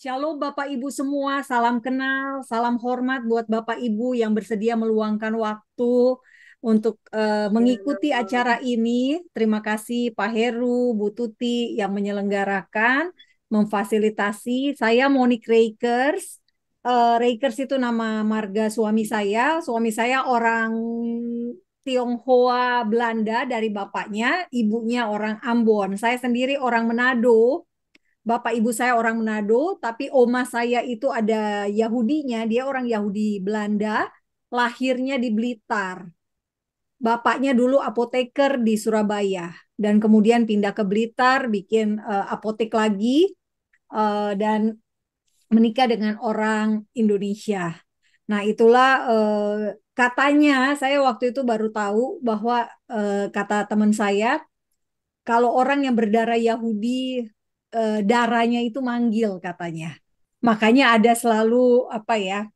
Shalom Bapak Ibu semua, salam kenal, salam hormat buat Bapak Ibu yang bersedia meluangkan waktu untuk mengikuti acara ini. Terima kasih Pak Heru, Bu Tuti yang menyelenggarakan, memfasilitasi. Saya Monique Reikers. Reikers itu nama marga suami saya. Suami saya orang Tionghoa Belanda dari bapaknya, ibunya orang Ambon. Saya sendiri orang Manado. Bapak ibu saya orang Manado, tapi oma saya itu ada Yahudinya, dia orang Yahudi Belanda, lahirnya di Blitar. Bapaknya dulu apoteker di Surabaya dan kemudian pindah ke Blitar, bikin apotek lagi dan menikah dengan orang Indonesia. Nah, itulah katanya saya waktu itu baru tahu bahwa kata teman saya kalau orang yang berdarah Yahudi darahnya itu manggil katanya. Makanya ada selalu apa ya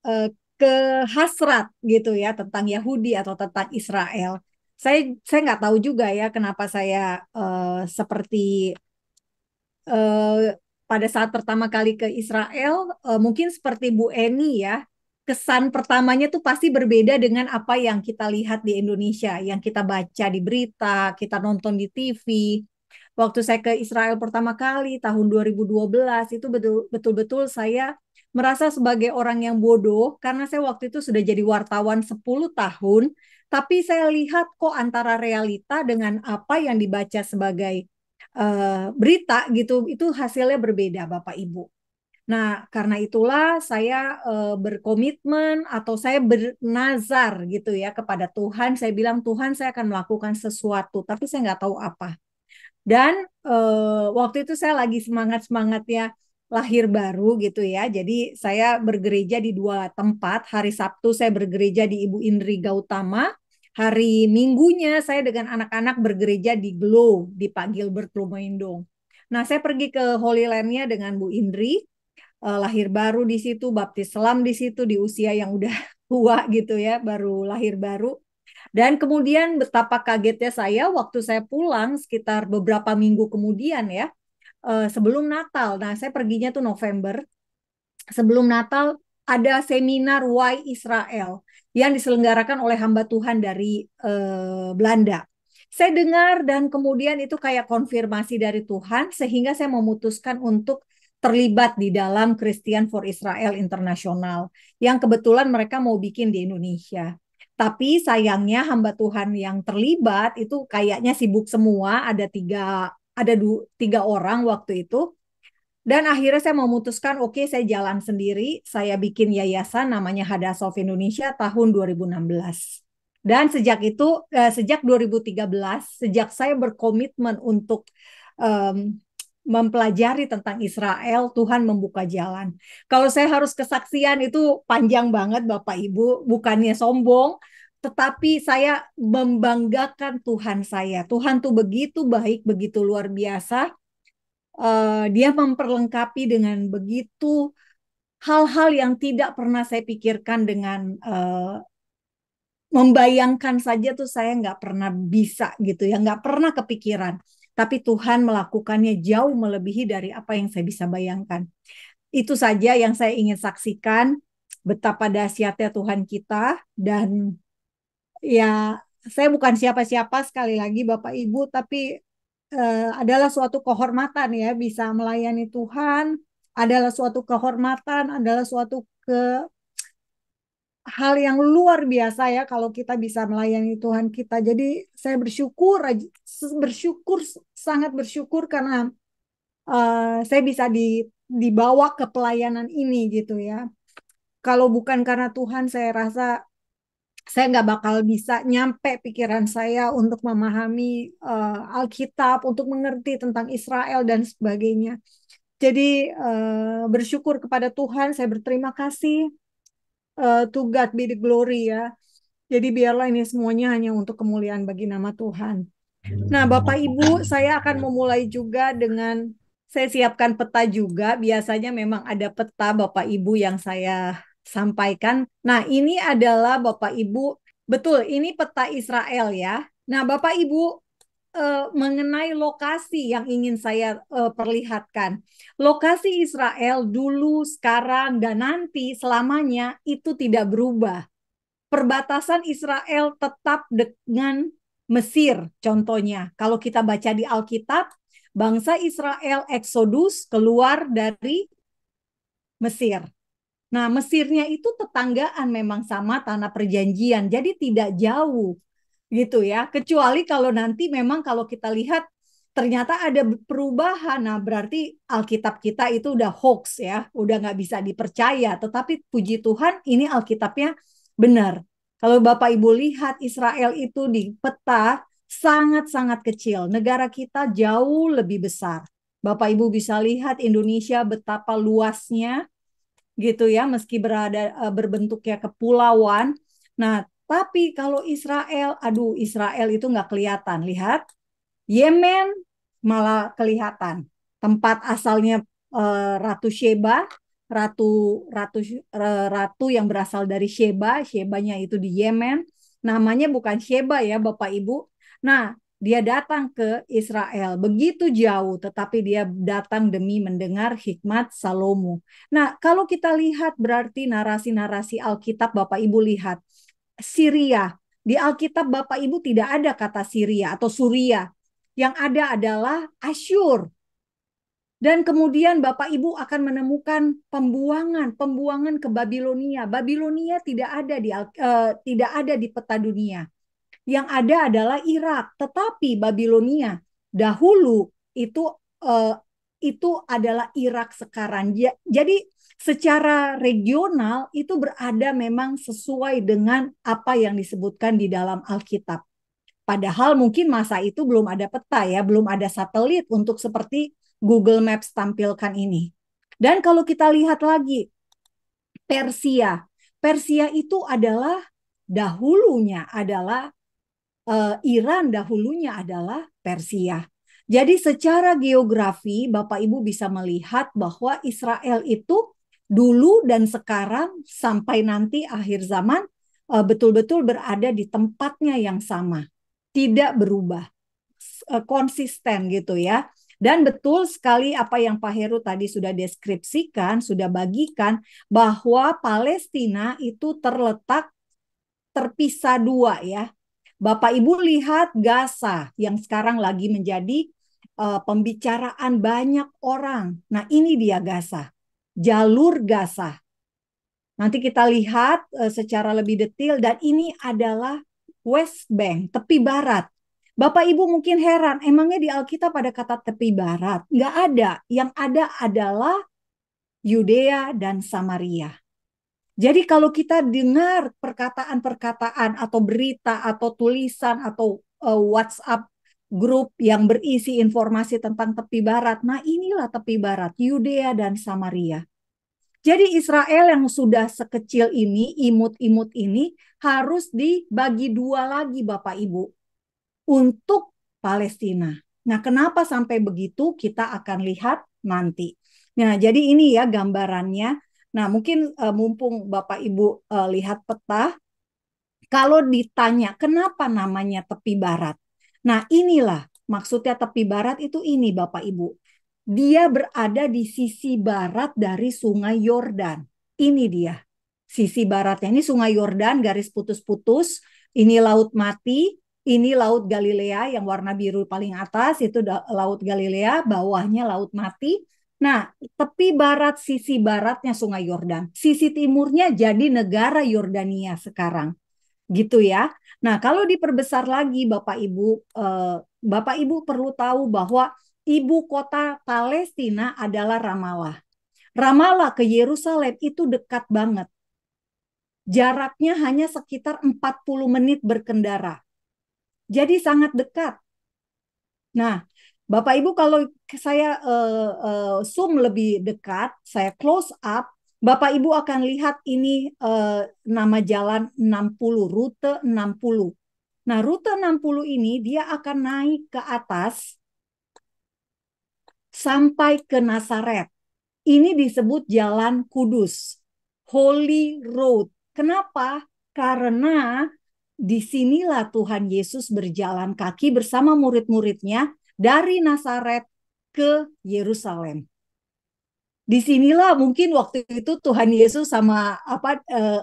eh, kehasrat gitu ya tentang Yahudi atau tentang Israel. Saya nggak tahu juga ya kenapa saya seperti pada saat pertama kali ke Israel mungkin seperti Bu Eni ya. Kesan pertamanya tuh pasti berbeda dengan apa yang kita lihat di Indonesia, yang kita baca di berita, kita nonton di TV. Waktu saya ke Israel pertama kali tahun 2012 itu betul-betul saya merasa sebagai orang yang bodoh karena saya waktu itu sudah jadi wartawan 10 tahun, tapi saya lihat kok antara realita dengan apa yang dibaca sebagai berita gitu itu hasilnya berbeda Bapak Ibu. Nah, karena itulah saya berkomitmen atau saya bernazar gitu ya kepada Tuhan. Saya bilang Tuhan saya akan melakukan sesuatu, tapi saya nggak tahu apa. Dan waktu itu saya lagi semangat-semangatnya lahir baru gitu ya. Jadi saya bergereja di dua tempat. Hari Sabtu saya bergereja di Ibu Indri Gautama. Hari Minggunya saya dengan anak-anak bergereja di Glow di Pak Gilbert Lumendong. Nah, saya pergi ke Holy Land-nya dengan Bu Indri, lahir baru di situ, baptis selam di situ di usia yang udah tua gitu ya, baru lahir baru. Dan kemudian betapa kagetnya saya waktu saya pulang sekitar beberapa minggu kemudian ya, sebelum Natal. Nah, saya perginya tuh November. Sebelum Natal ada seminar Why Israel yang diselenggarakan oleh hamba Tuhan dari Belanda. Saya dengar dan kemudian itu kayak konfirmasi dari Tuhan sehingga saya memutuskan untuk terlibat di dalam Christian for Israel International yang kebetulan mereka mau bikin di Indonesia. Tapi sayangnya hamba Tuhan yang terlibat itu kayaknya sibuk semua, tiga orang waktu itu. Dan akhirnya saya memutuskan, oke, saya jalan sendiri. Saya bikin yayasan namanya Hadasof Indonesia tahun 2016. Dan sejak 2013, sejak saya berkomitmen untuk um, mempelajari tentang Israel, Tuhan membuka jalan. Kalau saya harus kesaksian itu panjang banget, Bapak Ibu, bukannya sombong, tetapi saya membanggakan Tuhan saya. Tuhan tuh begitu baik, begitu luar biasa. Dia memperlengkapi dengan begitu hal-hal yang tidak pernah saya pikirkan dengan membayangkan saja tuh saya nggak pernah bisa gitu ya, nggak pernah kepikiran. Tapi Tuhan melakukannya jauh melebihi dari apa yang saya bisa bayangkan. Itu saja yang saya ingin saksikan betapa dahsyatnya Tuhan kita dan ya saya bukan siapa-siapa sekali lagi Bapak Ibu, tapi adalah suatu kehormatan ya bisa melayani Tuhan, adalah suatu kehormatan, adalah suatu hal yang luar biasa ya kalau kita bisa melayani Tuhan kita. Jadi saya bersyukur sangat bersyukur karena saya bisa dibawa ke pelayanan ini gitu ya. Kalau bukan karena Tuhan, saya rasa saya nggak bakal bisa nyampe pikiran saya untuk memahami Alkitab, untuk mengerti tentang Israel dan sebagainya. Jadi bersyukur kepada Tuhan, saya berterima kasih. To God be the glory ya. Jadi biarlah ini semuanya hanya untuk kemuliaan bagi nama Tuhan. Nah, Bapak Ibu, saya akan memulai juga dengan saya siapkan peta juga. Biasanya memang ada peta Bapak Ibu yang saya sampaikan. Nah, ini adalah Bapak Ibu, betul, ini peta Israel ya. Nah, Bapak Ibu, mengenai lokasi yang ingin saya perlihatkan. Lokasi Israel dulu, sekarang, dan nanti selamanya itu tidak berubah. Perbatasan Israel tetap dengan Mesir, contohnya. Kalau kita baca di Alkitab, bangsa Israel Exodus keluar dari Mesir. Nah, Mesirnya itu tetanggaan memang sama tanah perjanjian, jadi tidak jauh gitu ya. Kecuali kalau nanti memang kalau kita lihat ternyata ada perubahan, nah berarti Alkitab kita itu udah hoax ya, udah nggak bisa dipercaya. Tetapi puji Tuhan ini Alkitabnya benar. Kalau Bapak Ibu lihat Israel itu di peta sangat-sangat kecil, negara kita jauh lebih besar. Bapak Ibu bisa lihat Indonesia betapa luasnya gitu ya, meski berbentuknya kepulauan. Nah, tapi kalau Israel, aduh Israel itu nggak kelihatan. Lihat, Yemen malah kelihatan. Tempat asalnya Ratu Sheba, ratu ratu ratu yang berasal dari Sheba, Shebanya itu di Yemen. Namanya bukan Sheba ya, Bapak Ibu. Nah, dia datang ke Israel begitu jauh, tetapi dia datang demi mendengar hikmat Salomo. Nah, kalau kita lihat berarti narasi-narasi Alkitab, Bapak Ibu lihat Syria. Di Alkitab Bapak Ibu tidak ada kata Syria atau Suria. Yang ada adalah Asyur. Dan kemudian Bapak Ibu akan menemukan pembuangan ke Babilonia. Babilonia tidak ada di peta dunia. Yang ada adalah Irak, tetapi Babilonia dahulu eh, itu adalah Irak sekarang. Jadi secara regional itu berada memang sesuai dengan apa yang disebutkan di dalam Alkitab. Padahal mungkin masa itu belum ada peta ya, belum ada satelit untuk seperti Google Maps tampilkan ini. Dan kalau kita lihat lagi Persia, Persia itu adalah dahulunya adalah Iran, dahulunya adalah Persia. Jadi secara geografi Bapak Ibu bisa melihat bahwa Israel itu dulu dan sekarang sampai nanti akhir zaman betul-betul berada di tempatnya yang sama, tidak berubah, konsisten gitu ya. Dan betul sekali apa yang Pak Heru tadi sudah deskripsikan, sudah bagikan, bahwa Palestina itu terpisah dua ya. Bapak Ibu lihat Gaza yang sekarang lagi menjadi pembicaraan banyak orang. Nah ini dia Gaza, jalur Gaza. Nanti kita lihat secara lebih detail dan ini adalah West Bank, tepi barat. Bapak Ibu mungkin heran, emangnya di Alkitab ada kata tepi barat? Nggak ada. Yang ada adalah Yudea dan Samaria. Jadi kalau kita dengar perkataan-perkataan atau berita atau tulisan atau WhatsApp grup yang berisi informasi tentang tepi barat, nah inilah tepi barat, Yudea dan Samaria. Jadi Israel yang sudah sekecil ini, imut-imut ini harus dibagi dua lagi Bapak Ibu untuk Palestina. Nah, kenapa sampai begitu kita akan lihat nanti. Nah, jadi ini ya gambarannya. Nah, mungkin mumpung Bapak Ibu lihat peta, kalau ditanya kenapa namanya tepi barat. Nah, inilah maksudnya tepi barat itu ini Bapak Ibu. Dia berada di sisi barat dari Sungai Yordan. Ini dia. Sisi baratnya ini Sungai Yordan garis putus-putus, ini Laut Mati, ini Laut Galilea yang warna biru paling atas itu Laut Galilea, bawahnya Laut Mati. Nah, tepi barat sisi baratnya Sungai Yordan, sisi timurnya jadi negara Yordania sekarang. Gitu ya. Nah, kalau diperbesar lagi Bapak Ibu perlu tahu bahwa ibu kota Palestina adalah Ramallah. Ramallah ke Yerusalem itu dekat banget. Jaraknya hanya sekitar 40 menit berkendara. Jadi sangat dekat. Nah, Bapak Ibu kalau saya zoom lebih dekat, saya close up, Bapak Ibu akan lihat ini nama jalan 60, rute 60. Nah, rute 60 ini dia akan naik ke atas sampai ke Nazaret. Ini disebut Jalan Kudus, Holy Road. Kenapa? Karena disinilah Tuhan Yesus berjalan kaki bersama murid-muridnya dari Nazaret ke Yerusalem. Disinilah mungkin waktu itu Tuhan Yesus sama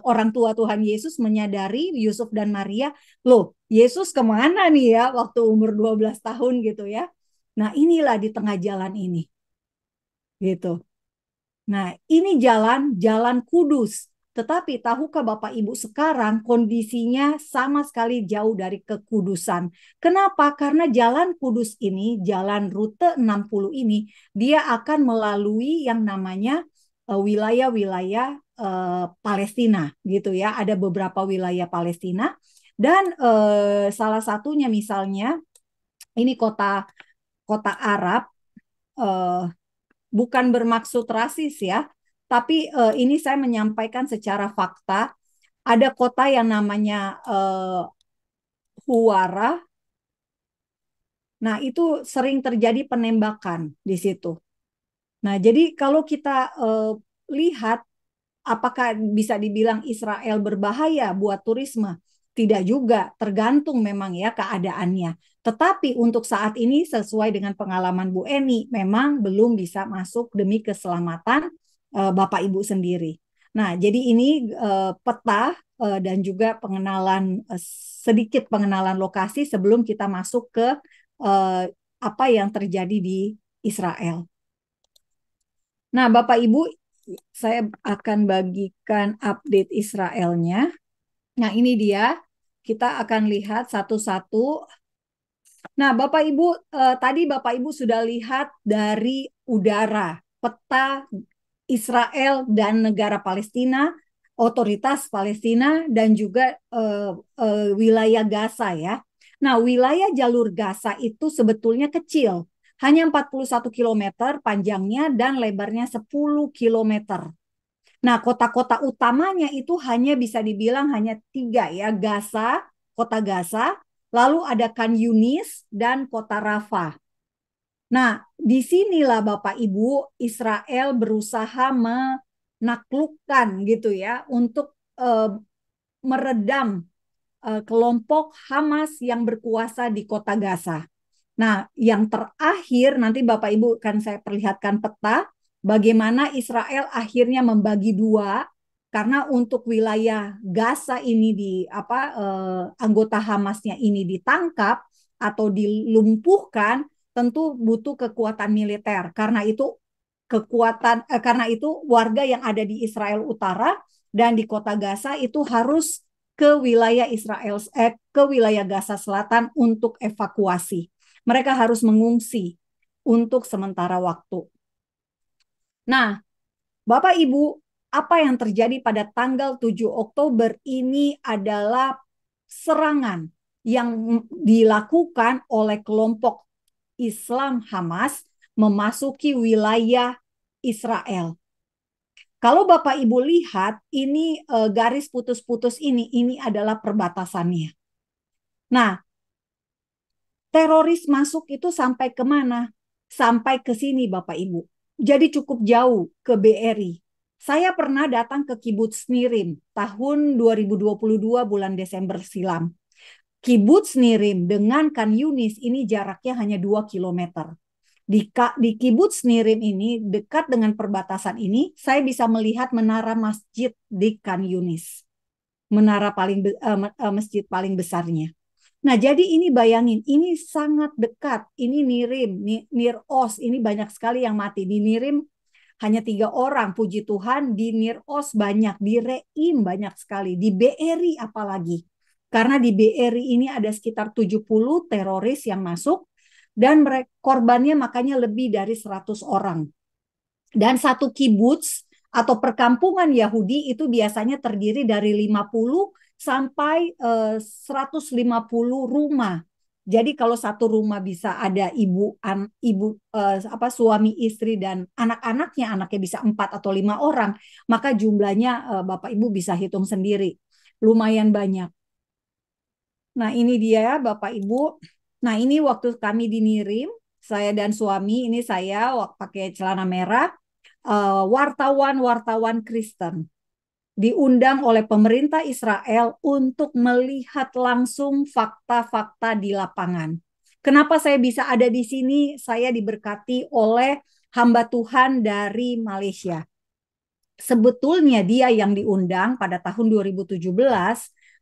orang tua Tuhan Yesus menyadari Yusuf dan Maria, loh Yesus kemana nih ya waktu umur 12 tahun gitu ya. Nah inilah di tengah jalan ini gitu. Nah, ini jalan kudus. Tetapi tahukah Bapak Ibu sekarang kondisinya sama sekali jauh dari kekudusan. Kenapa? Karena jalan kudus ini, jalan rute 60 ini, dia akan melalui yang namanya wilayah-wilayah Palestina gitu ya. Ada beberapa wilayah Palestina dan salah satunya misalnya ini kota kota Arab, eh, bukan bermaksud rasis ya, tapi ini saya menyampaikan secara fakta. Ada kota yang namanya Huwara. Nah, itu sering terjadi penembakan di situ. Nah, jadi kalau kita lihat apakah bisa dibilang Israel berbahaya buat turisme? Tidak juga, tergantung memang ya keadaannya. Tetapi untuk saat ini sesuai dengan pengalaman Bu Eni, memang belum bisa masuk demi keselamatan Bapak Ibu sendiri. Nah, jadi ini peta dan juga pengenalan sedikit pengenalan lokasi sebelum kita masuk ke apa yang terjadi di Israel. Nah, Bapak Ibu, saya akan bagikan update Israelnya. Nah, ini dia. Kita akan lihat satu-satu. Nah, Bapak Ibu, tadi Bapak Ibu sudah lihat dari udara peta Israel dan negara Palestina, otoritas Palestina, dan juga wilayah Gaza ya. Nah, wilayah jalur Gaza itu sebetulnya kecil, hanya 41 kilometer panjangnya dan lebarnya 10 kilometer. Nah, kota-kota utamanya itu hanya bisa dibilang hanya tiga ya, Gaza, kota Gaza, lalu ada Khan Yunis dan kota Rafah. Nah, disinilah Bapak Ibu Israel berusaha menaklukkan gitu ya untuk meredam kelompok Hamas yang berkuasa di kota Gaza. Nah, yang terakhir nanti Bapak Ibu akan saya perlihatkan peta bagaimana Israel akhirnya membagi dua karena untuk wilayah Gaza ini anggota Hamasnya ini ditangkap atau dilumpuhkan tentu butuh kekuatan militer. Karena itu warga yang ada di Israel Utara dan di kota Gaza itu harus ke wilayah Gaza Selatan untuk evakuasi. Mereka harus mengungsi untuk sementara waktu. Nah, Bapak Ibu, apa yang terjadi pada tanggal 7 Oktober ini adalah serangan yang dilakukan oleh kelompok Islam Hamas memasuki wilayah Israel. Kalau Bapak Ibu lihat, ini garis putus-putus ini adalah perbatasannya. Nah, teroris masuk itu sampai kemana? Sampai ke sini Bapak Ibu. Jadi cukup jauh ke BRI. Saya pernah datang ke Kibuts Nirim tahun 2022 bulan Desember silam. Kibuts Nirim dengan Khan Yunis ini jaraknya hanya 2 kilometer. Di Kibuts Nirim ini, dekat dengan perbatasan ini, saya bisa melihat menara masjid di Khan Yunis. Masjid paling besarnya. Nah, jadi ini bayangin, ini sangat dekat. Ini Nirim, Nir Oz, ini banyak sekali yang mati. Di Nirim hanya 3 orang, puji Tuhan. Di Nir Oz banyak, di Reim banyak sekali, di BRI apalagi. Karena di BRI ini ada sekitar 70 teroris yang masuk, dan korbannya makanya lebih dari 100 orang. Dan satu kibuts atau perkampungan Yahudi itu biasanya terdiri dari 50 sampai 150 rumah. Jadi kalau satu rumah bisa ada suami istri dan anaknya bisa 4 atau 5 orang, maka jumlahnya Bapak Ibu bisa hitung sendiri, lumayan banyak. Nah ini dia Bapak Ibu. Nah ini waktu kami di Nirim, saya dan suami, ini saya pakai celana merah, wartawan-wartawan Kristen. diundang oleh pemerintah Israel untuk melihat langsung fakta-fakta di lapangan. Kenapa saya bisa ada di sini? Saya diberkati oleh hamba Tuhan dari Malaysia. Sebetulnya dia yang diundang pada tahun 2017,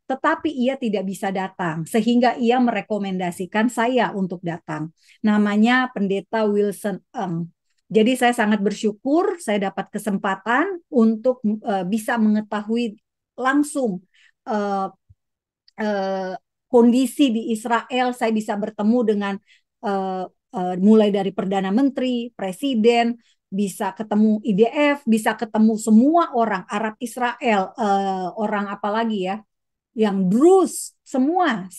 tetapi ia tidak bisa datang, sehingga ia merekomendasikan saya untuk datang. Namanya Pendeta Wilson Eng. Jadi saya sangat bersyukur saya dapat kesempatan untuk bisa mengetahui langsung uh, uh, kondisi di Israel. Saya bisa bertemu dengan mulai dari Perdana Menteri, Presiden, bisa ketemu IDF, bisa ketemu semua orang Arab Israel, orang apa lagi ya, yang Druze, semua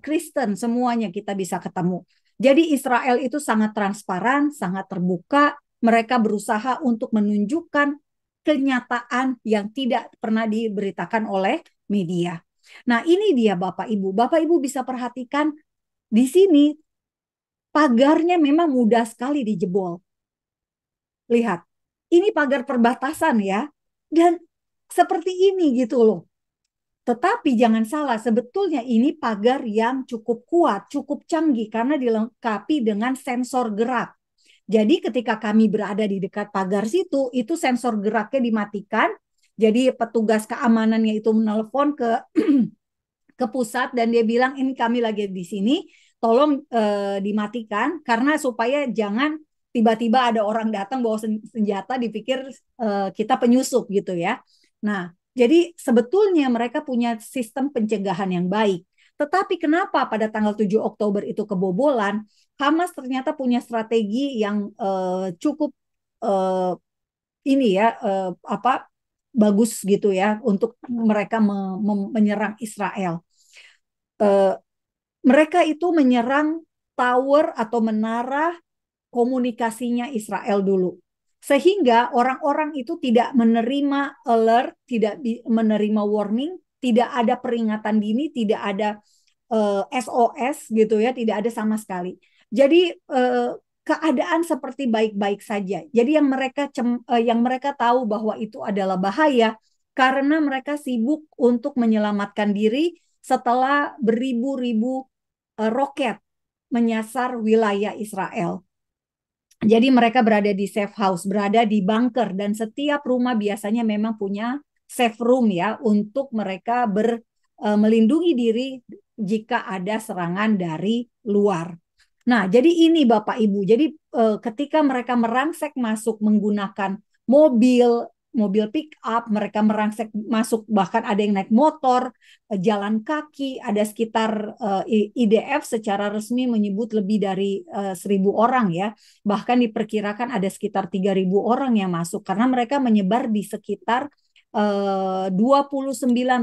Kristen, semuanya kita bisa ketemu. Jadi Israel itu sangat transparan, sangat terbuka. Mereka berusaha untuk menunjukkan kenyataan yang tidak pernah diberitakan oleh media. Nah, ini dia Bapak Ibu. Bapak Ibu bisa perhatikan di sini pagarnya memang mudah sekali dijebol. Lihat, ini pagar perbatasan ya. Dan seperti ini gitu loh. Tetapi jangan salah, sebetulnya ini pagar yang cukup kuat, cukup canggih karena dilengkapi dengan sensor gerak. Jadi ketika kami berada di dekat pagar situ, itu sensor geraknya dimatikan. Jadi petugas keamanannya itu menelpon ke pusat dan dia bilang ini kami lagi di sini, tolong dimatikan karena supaya jangan tiba-tiba ada orang datang bawa senjata dipikir kita penyusup gitu ya. Nah, jadi sebetulnya mereka punya sistem pencegahan yang baik. Tetapi kenapa pada tanggal 7 Oktober itu kebobolan? Hamas ternyata punya strategi yang cukup uh, ini ya apa bagus gitu ya untuk mereka menyerang Israel. Uh, Mereka itu menyerang tower atau menara komunikasinya Israel dulu. Sehingga orang-orang itu tidak menerima alert, tidak menerima warning, tidak ada peringatan dini, tidak ada SOS gitu ya, tidak ada sama sekali. Jadi keadaan seperti baik-baik saja. Jadi yang mereka tahu bahwa itu adalah bahaya karena mereka sibuk untuk menyelamatkan diri setelah beribu-ribu roket menyasar wilayah Israel. Jadi mereka berada di safe house, berada di bunker dan setiap rumah biasanya memang punya safe room ya untuk mereka melindungi diri jika ada serangan dari luar. Nah, jadi ini Bapak Ibu. Jadi ketika mereka merangsek masuk menggunakan mobil, mobil pick up, mereka merangsek masuk bahkan ada yang naik motor, jalan kaki, ada sekitar IDF secara resmi menyebut lebih dari 1.000 orang ya. Bahkan diperkirakan ada sekitar 3.000 orang yang masuk karena mereka menyebar di sekitar 29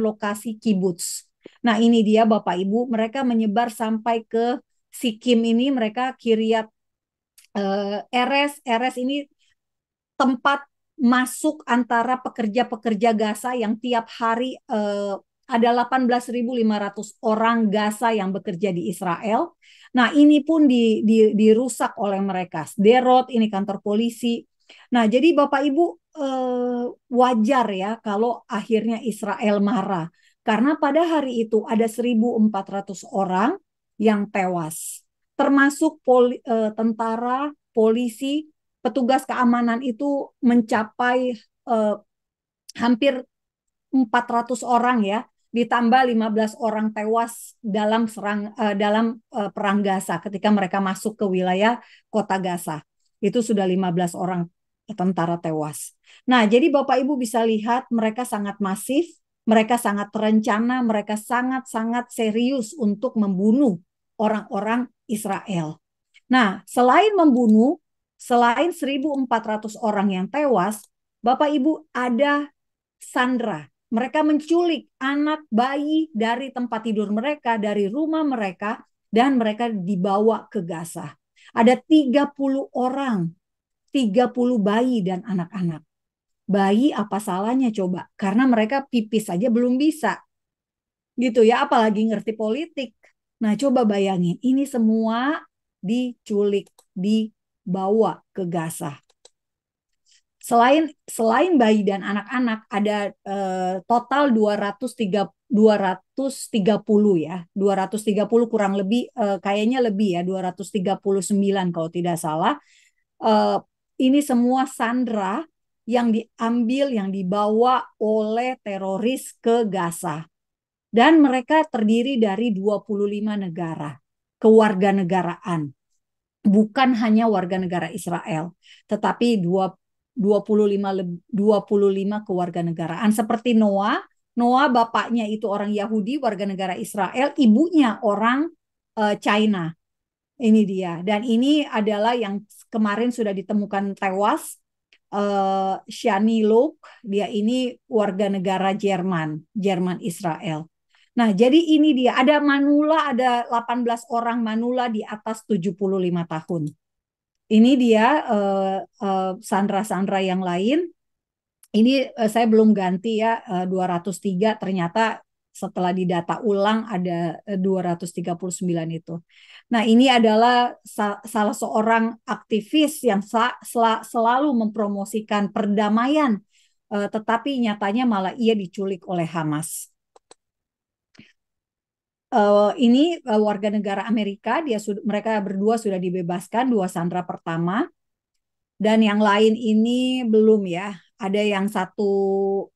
lokasi kibuts. Nah, ini dia Bapak Ibu, mereka menyebar sampai ke Sikim ini, mereka Kiryat Eres ini tempat masuk antara pekerja-pekerja Gaza yang tiap hari ada 18.500 orang Gaza yang bekerja di Israel. Nah, ini pun dirusak oleh mereka. Sderot, ini kantor polisi. Nah, jadi Bapak Ibu wajar ya kalau akhirnya Israel marah. Karena pada hari itu ada 1.400 orang yang tewas. Termasuk tentara, polisi, petugas keamanan itu mencapai hampir 400 orang ya, ditambah 15 orang tewas dalam perang Gaza ketika mereka masuk ke wilayah kota Gaza. Itu sudah 15 orang tentara tewas. Nah, jadi Bapak Ibu bisa lihat mereka sangat masif, mereka sangat terencana, mereka sangat-sangat serius untuk membunuh orang-orang Israel. Nah, selain 1.400 orang yang tewas, Bapak Ibu ada sandra. Mereka menculik anak bayi dari tempat tidur mereka, dari rumah mereka, dan mereka dibawa ke Gaza. Ada 30 orang, 30 bayi dan anak-anak. Bayi apa salahnya coba? Karena mereka pipis saja belum bisa. Gitu ya, apalagi ngerti politik. Nah, coba bayangin, ini semua diculik, dibawa ke Gaza. Selain selain bayi dan anak-anak ada total 230 ya. 230 kurang lebih kayaknya lebih ya 239 kalau tidak salah. Eh, ini semua sandera yang diambil yang dibawa oleh teroris ke Gaza. Dan mereka terdiri dari 25 negara kewarganegaraan, bukan hanya warga negara Israel, tetapi 25 kewarganegaraan seperti Noah. Noah bapaknya itu orang Yahudi, warga negara Israel, ibunya orang China. Ini dia. Dan ini adalah yang kemarin sudah ditemukan tewas, Shani Lok. Dia ini warga negara Jerman, Jerman Israel. Nah, jadi ini dia. Ada manula, ada 18 orang manula di atas 75 tahun. Ini dia sandra-sandra yang lain. Ini saya belum ganti ya 203, ternyata setelah didata ulang ada 239 itu. Nah, ini adalah salah seorang aktivis yang selalu mempromosikan perdamaian, tetapi nyatanya malah ia diculik oleh Hamas. Ini warga negara Amerika, mereka berdua sudah dibebaskan, dua sandera pertama, dan yang lain ini belum ya. Ada yang satu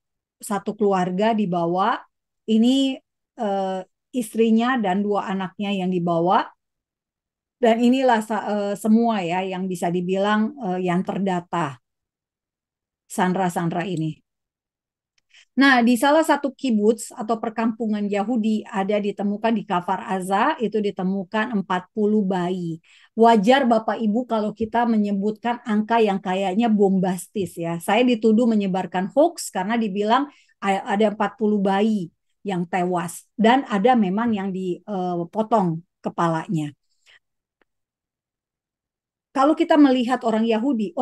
keluarga dibawa. Ini eh, istrinya dan dua anaknya yang dibawa. Dan inilah semua ya yang bisa dibilang yang terdata sandra-sandra ini. Nah, di salah satu kibbutz atau perkampungan Yahudi ada ditemukan di Kafar Aza, itu ditemukan 40 bayi. Wajar Bapak Ibu kalau kita menyebutkan angka yang kayaknya bombastis ya. Saya dituduh menyebarkan hoax karena dibilang ada 40 bayi yang tewas dan ada memang yang dipotong kepalanya. Kalau kita melihat orang Yahudi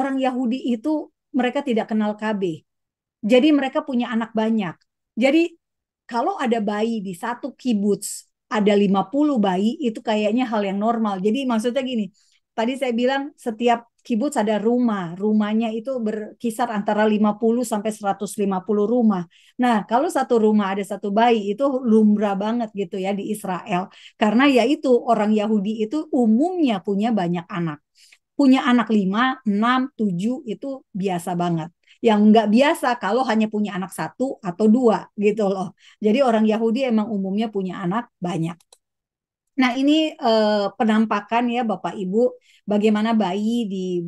itu mereka tidak kenal KB. Jadi mereka punya anak banyak. Jadi kalau ada bayi di satu kibbutz, ada 50 bayi, itu kayaknya hal yang normal. Jadi maksudnya gini, tadi saya bilang setiap kibbutz ada rumah. Rumahnya itu berkisar antara 50 sampai 150 rumah. Nah, kalau satu rumah ada satu bayi, itu lumrah banget gitu ya di Israel. Karena ya itu orang Yahudi itu umumnya punya banyak anak. Punya anak 5, 6, 7 itu biasa banget. Yang nggak biasa kalau hanya punya anak satu atau dua gitu loh. Jadi orang Yahudi emang umumnya punya anak banyak. Nah, ini penampakan ya Bapak Ibu, bagaimana bayi di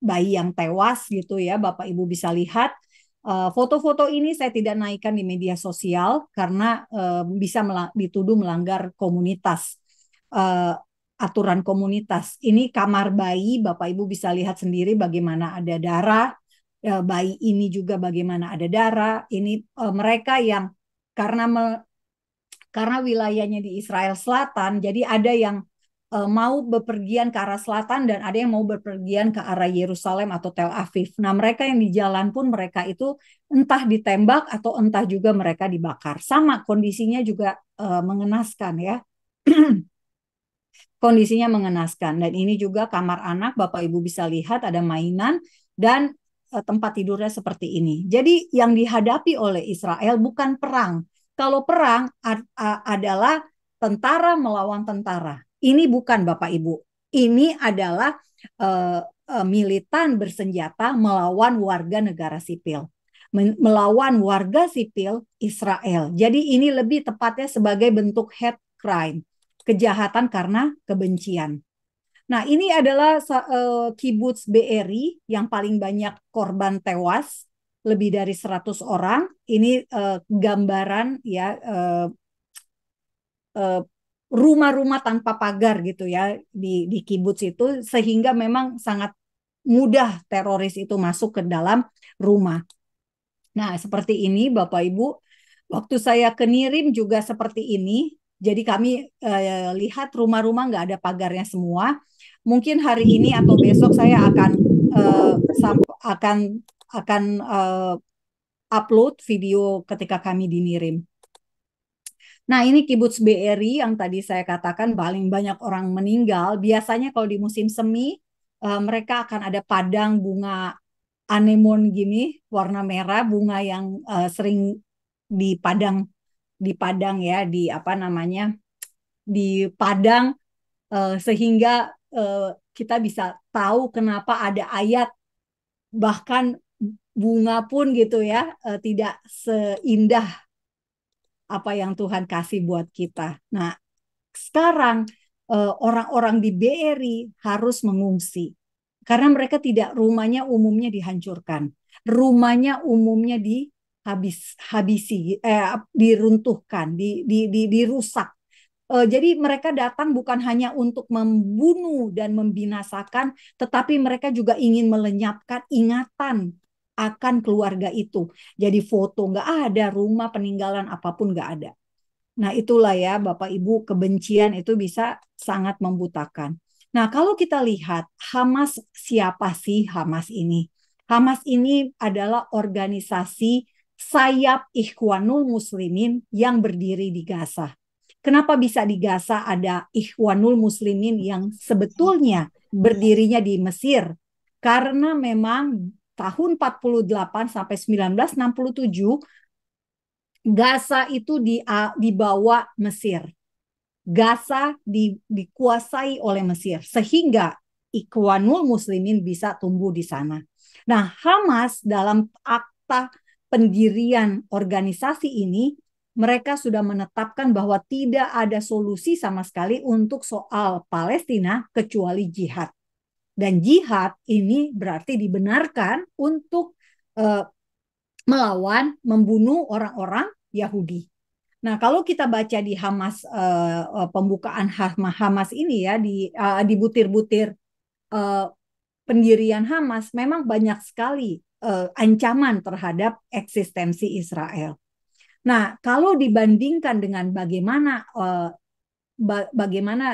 bayi yang tewas gitu ya, Bapak Ibu bisa lihat. Foto-foto ini saya tidak naikkan di media sosial karena bisa dituduh melanggar komunitas, eh, aturan komunitas. Ini kamar bayi, Bapak Ibu bisa lihat sendiri bagaimana ada darah. Bayi ini juga bagaimana ada darah. Ini mereka yang karena karena wilayahnya di Israel Selatan, jadi ada yang mau bepergian ke arah selatan dan ada yang mau bepergian ke arah Yerusalem atau Tel Aviv. Nah, mereka yang di jalan pun mereka itu entah ditembak atau entah juga mereka dibakar. Sama kondisinya juga mengenaskan ya. Kondisinya mengenaskan. Dan ini juga kamar anak, Bapak Ibu bisa lihat ada mainan dan tempat tidurnya seperti ini. Jadi yang dihadapi oleh Israel bukan perang. Kalau perang adalah tentara melawan tentara. Ini bukan Bapak Ibu. Ini adalah militan bersenjata melawan warga negara sipil. Melawan warga sipil Israel. Jadi ini lebih tepatnya sebagai bentuk hate crime, kejahatan karena kebencian. Nah, ini adalah kibbutz Be'eri yang paling banyak korban tewas, lebih dari 100 orang. Ini gambaran ya rumah-rumah tanpa pagar gitu ya di kibbutz itu, sehingga memang sangat mudah teroris itu masuk ke dalam rumah. Nah, seperti ini Bapak Ibu, waktu saya ke Nirim juga seperti ini. Jadi kami lihat rumah-rumah nggak ada pagarnya semua. Mungkin hari ini atau besok saya akan upload video ketika kami di Nirim. Nah, ini kibbutz Be'eri yang tadi saya katakan paling banyak orang meninggal. Biasanya kalau di musim semi mereka akan ada padang bunga anemon gini, warna merah, bunga yang sering dipadang dipadang ya, di apa namanya, di padang, sehingga eh, kita bisa tahu kenapa ada ayat, bahkan bunga pun gitu ya, tidak seindah apa yang Tuhan kasih buat kita. Nah, sekarang orang-orang di BRI harus mengungsi karena mereka tidak, rumahnya umumnya dihancurkan, rumahnya umumnya diruntuhkan, dirusak. Jadi mereka datang bukan hanya untuk membunuh dan membinasakan, tetapi mereka juga ingin melenyapkan ingatan akan keluarga itu. Jadi foto nggak ada, rumah peninggalan apapun nggak ada. Nah, itulah ya Bapak Ibu, kebencian itu bisa sangat membutakan. Nah, kalau kita lihat Hamas, siapa sih Hamas ini? Hamas ini adalah organisasi sayap Ikhwanul Muslimin yang berdiri di Gaza. Kenapa bisa di Gaza ada Ikhwanul Muslimin yang sebetulnya berdirinya di Mesir? Karena memang tahun 48 sampai 1967 Gaza itu di bawah Mesir. Gaza dikuasai oleh Mesir sehingga Ikhwanul Muslimin bisa tumbuh di sana. Nah, Hamas dalam akta pendirian organisasi ini mereka sudah menetapkan bahwa tidak ada solusi sama sekali untuk soal Palestina kecuali jihad. Dan jihad ini berarti dibenarkan untuk uh, melawan, membunuh orang-orang Yahudi. Nah, kalau kita baca di Hamas, pembukaan Hamas ini ya, di butir-butir uh, pendirian Hamas, memang banyak sekali ancaman terhadap eksistensi Israel. Nah, kalau dibandingkan dengan bagaimana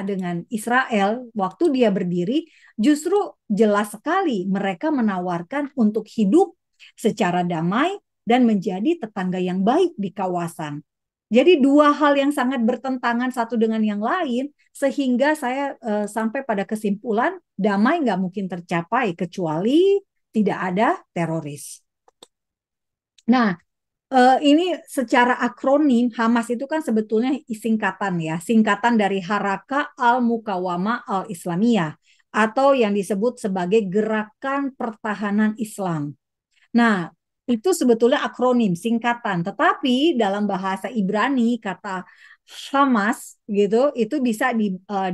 dengan Israel waktu dia berdiri, justru jelas sekali mereka menawarkan untuk hidup secara damai dan menjadi tetangga yang baik di kawasan. Jadi dua hal yang sangat bertentangan satu dengan yang lain, sehingga saya sampai pada kesimpulan damai nggak mungkin tercapai kecuali tidak ada teroris. Nah, ini secara akronim Hamas itu kan sebetulnya singkatan ya, singkatan dari Haraka Al-Mukawamah Al-Islamiyah atau yang disebut sebagai Gerakan Pertahanan Islam. Nah, itu sebetulnya akronim singkatan, tetapi dalam bahasa Ibrani kata Hamas gitu itu bisa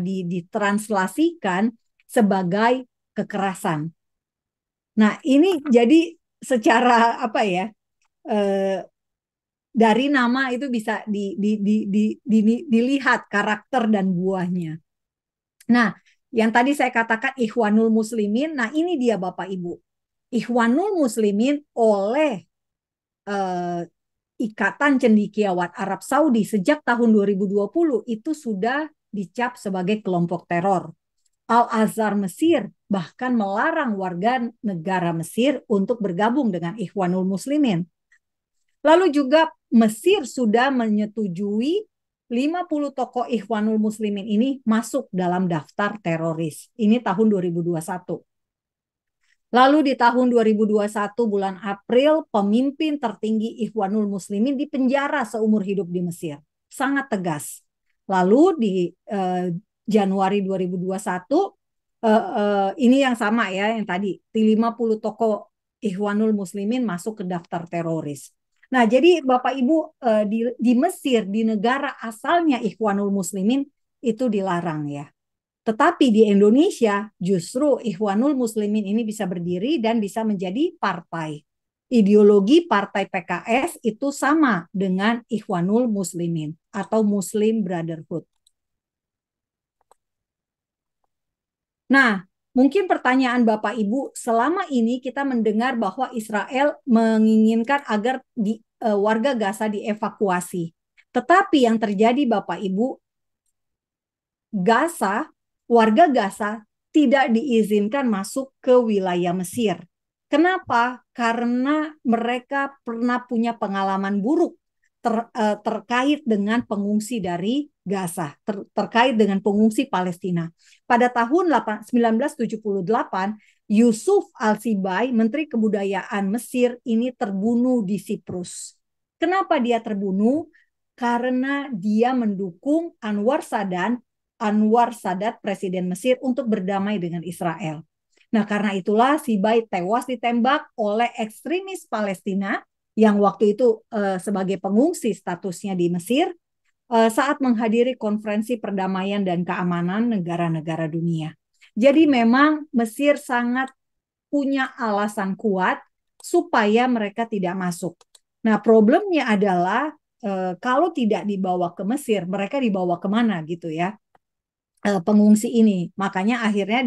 ditranslasikan sebagai kekerasan. Nah, ini jadi secara apa ya? eh, dari nama itu bisa dilihat karakter dan buahnya. Nah, yang tadi saya katakan Ikhwanul Muslimin, nah ini dia Bapak Ibu. Ikhwanul Muslimin oleh eh, Ikatan Cendekiawan Arab Saudi sejak tahun 2020 itu sudah dicap sebagai kelompok teror. Al-Azhar Mesir bahkan melarang warga negara Mesir untuk bergabung dengan Ikhwanul Muslimin. Lalu juga Mesir sudah menyetujui 50 tokoh Ikhwanul Muslimin ini masuk dalam daftar teroris. Ini tahun 2021. Lalu di tahun 2021 bulan April, pemimpin tertinggi Ikhwanul Muslimin dipenjara seumur hidup di Mesir. Sangat tegas. Lalu di Januari 2021, ini yang sama ya, yang tadi, 50 tokoh Ikhwanul Muslimin masuk ke daftar teroris. Nah, jadi Bapak Ibu di Mesir, di negara asalnya Ikhwanul Muslimin itu dilarang ya. Tetapi di Indonesia justru Ikhwanul Muslimin ini bisa berdiri dan bisa menjadi partai. Ideologi partai PKS itu sama dengan Ikhwanul Muslimin atau Muslim Brotherhood. Nah, mungkin pertanyaan Bapak Ibu, selama ini kita mendengar bahwa Israel menginginkan agar warga Gaza dievakuasi. Tetapi yang terjadi Bapak Ibu, warga Gaza tidak diizinkan masuk ke wilayah Mesir. Kenapa? Karena mereka pernah punya pengalaman buruk terkait dengan pengungsi dari Gaza, terkait dengan pengungsi Palestina. Pada tahun 1978, Yusuf Al-Sibai, Menteri Kebudayaan Mesir, ini terbunuh di Siprus. Kenapa dia terbunuh? Karena dia mendukung Anwar Sadat, Presiden Mesir, untuk berdamai dengan Israel. Nah, karena itulah Sibai tewas ditembak oleh ekstremis Palestina yang waktu itu sebagai pengungsi statusnya di Mesir saat menghadiri konferensi perdamaian dan keamanan negara-negara dunia. Jadi memang Mesir sangat punya alasan kuat supaya mereka tidak masuk. Nah, problemnya adalah kalau tidak dibawa ke Mesir, mereka dibawa kemana gitu ya, pengungsi ini. Makanya akhirnya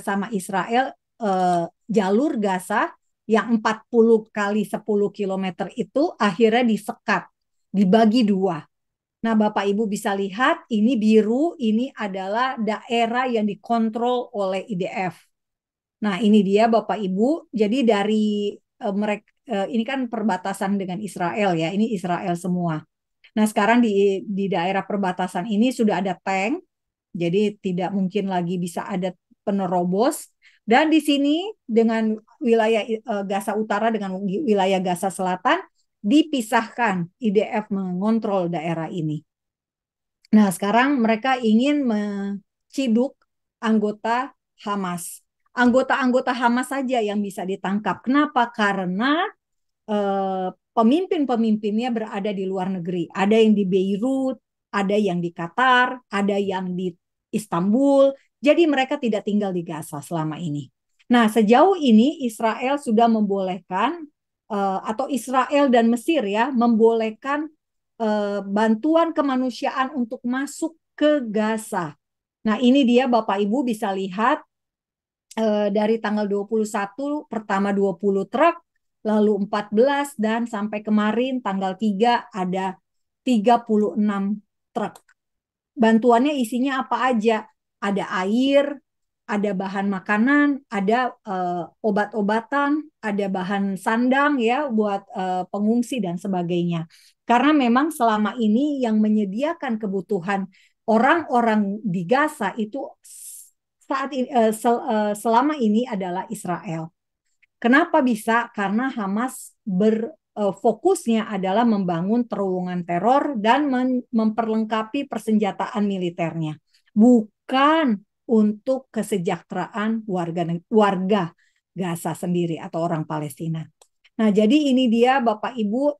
sama Israel jalur Gaza yang 40 kali 10 kilometer itu akhirnya disekat, dibagi dua. Nah, Bapak Ibu bisa lihat ini biru, ini adalah daerah yang dikontrol oleh IDF. Nah, ini dia Bapak Ibu. Jadi dari mereka ini kan perbatasan dengan Israel ya. Ini Israel semua. Nah, sekarang di daerah perbatasan ini sudah ada tank. Jadi tidak mungkin lagi bisa ada penerobos. Dan di sini dengan wilayah Gaza Utara dengan wilayah Gaza Selatan dipisahkan. IDF mengontrol daerah ini. Nah, sekarang mereka ingin menciduk anggota Hamas. Anggota-anggota Hamas saja yang bisa ditangkap. Kenapa? Karena pemimpin-pemimpinnya berada di luar negeri. Ada yang di Beirut, ada yang di Qatar, ada yang di Istanbul. Jadi mereka tidak tinggal di Gaza selama ini. Nah, sejauh ini Israel sudah membolehkan atau Israel dan Mesir ya membolehkan bantuan kemanusiaan untuk masuk ke Gaza. Nah, ini dia Bapak Ibu bisa lihat dari tanggal 21 pertama 20 truk, lalu 14 dan sampai kemarin tanggal 3 ada 36 truk. Bantuannya isinya apa aja? Ada air, ada bahan makanan, ada obat-obatan, ada bahan sandang ya buat pengungsi dan sebagainya. Karena memang selama ini yang menyediakan kebutuhan orang-orang di Gaza itu selama ini adalah Israel. Kenapa bisa? Karena Hamas fokusnya adalah membangun terowongan teror dan memperlengkapi persenjataan militernya, bukan untuk kesejahteraan warga Gaza sendiri atau orang Palestina. Nah, jadi ini dia Bapak Ibu.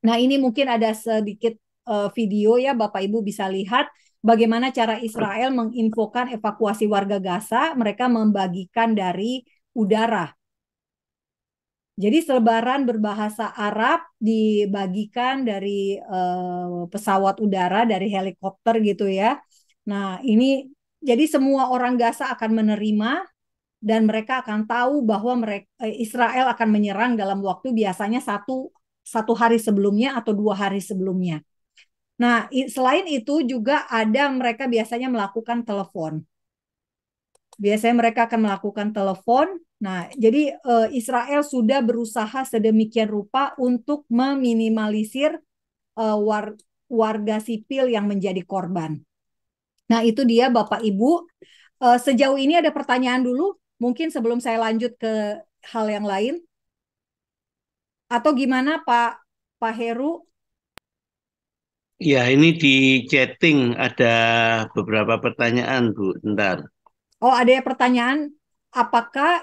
Nah, ini mungkin ada sedikit video ya Bapak Ibu bisa lihat bagaimana cara Israel menginfokan evakuasi warga Gaza. Mereka membagikan dari udara. Jadi selebaran berbahasa Arab dibagikan dari pesawat udara, dari helikopter gitu ya. Nah, ini jadi semua orang Gaza akan menerima dan mereka akan tahu bahwa Israel akan menyerang dalam waktu biasanya satu hari sebelumnya atau 2 hari sebelumnya. Nah, selain itu juga ada mereka biasanya melakukan telepon. Biasanya mereka akan melakukan telepon. Nah, jadi Israel sudah berusaha sedemikian rupa untuk meminimalisir warga sipil yang menjadi korban. Nah, itu dia Bapak Ibu. Sejauh ini ada pertanyaan dulu, mungkin sebelum saya lanjut ke hal yang lain. Atau gimana Pak Heru? Ya, ini di chatting ada beberapa pertanyaan, Bu. Bentar. Oh, ada pertanyaan. Apakah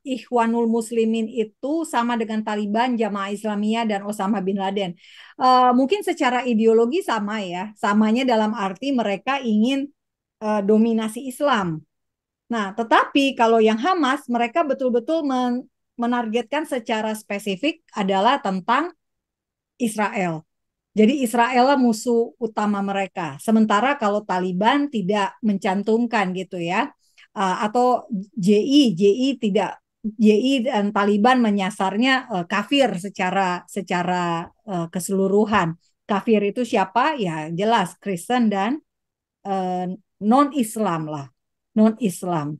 Ikhwanul Muslimin itu sama dengan Taliban, Jamaah Islamiyah, dan Osama bin Laden? Mungkin secara ideologi sama ya. Samanya dalam arti mereka ingin dominasi Islam. Nah, tetapi kalau yang Hamas, mereka betul-betul menargetkan secara spesifik adalah tentang Israel. Jadi Israel lah musuh utama mereka. Sementara kalau Taliban tidak mencantumkan gitu ya. Atau JI tidak, JI dan Taliban menyasarnya kafir secara keseluruhan. Kafir itu siapa? Ya jelas Kristen dan non-Islam lah. Non-Islam.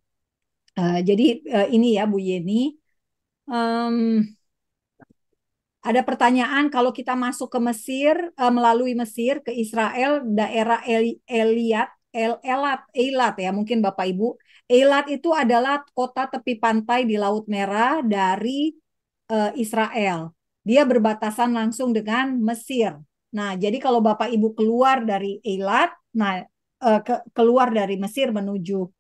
Jadi ini ya Bu Yeni. Um, Ada pertanyaan kalau kita masuk ke Mesir, melalui Mesir ke Israel, daerah Eliat Eilat ya mungkin Bapak Ibu. Eilat itu adalah kota tepi pantai di Laut Merah dari Israel. Dia berbatasan langsung dengan Mesir. Nah, jadi kalau Bapak Ibu keluar dari Eilat, nah keluar dari Mesir menuju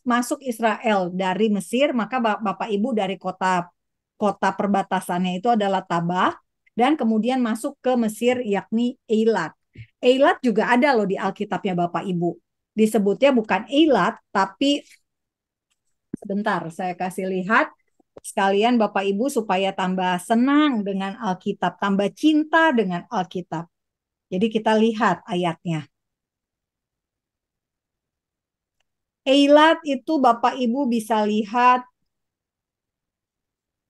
masuk Israel dari Mesir, maka Bapak Ibu dari kota kota perbatasannya itu adalah Tabah dan kemudian masuk ke Mesir yakni Eilat. Eilat juga ada loh di Alkitabnya Bapak Ibu. Disebutnya bukan Eilat tapi sebentar saya kasih lihat sekalian Bapak Ibu supaya tambah senang dengan Alkitab, tambah cinta dengan Alkitab. Jadi kita lihat ayatnya. Eilat itu Bapak Ibu bisa lihat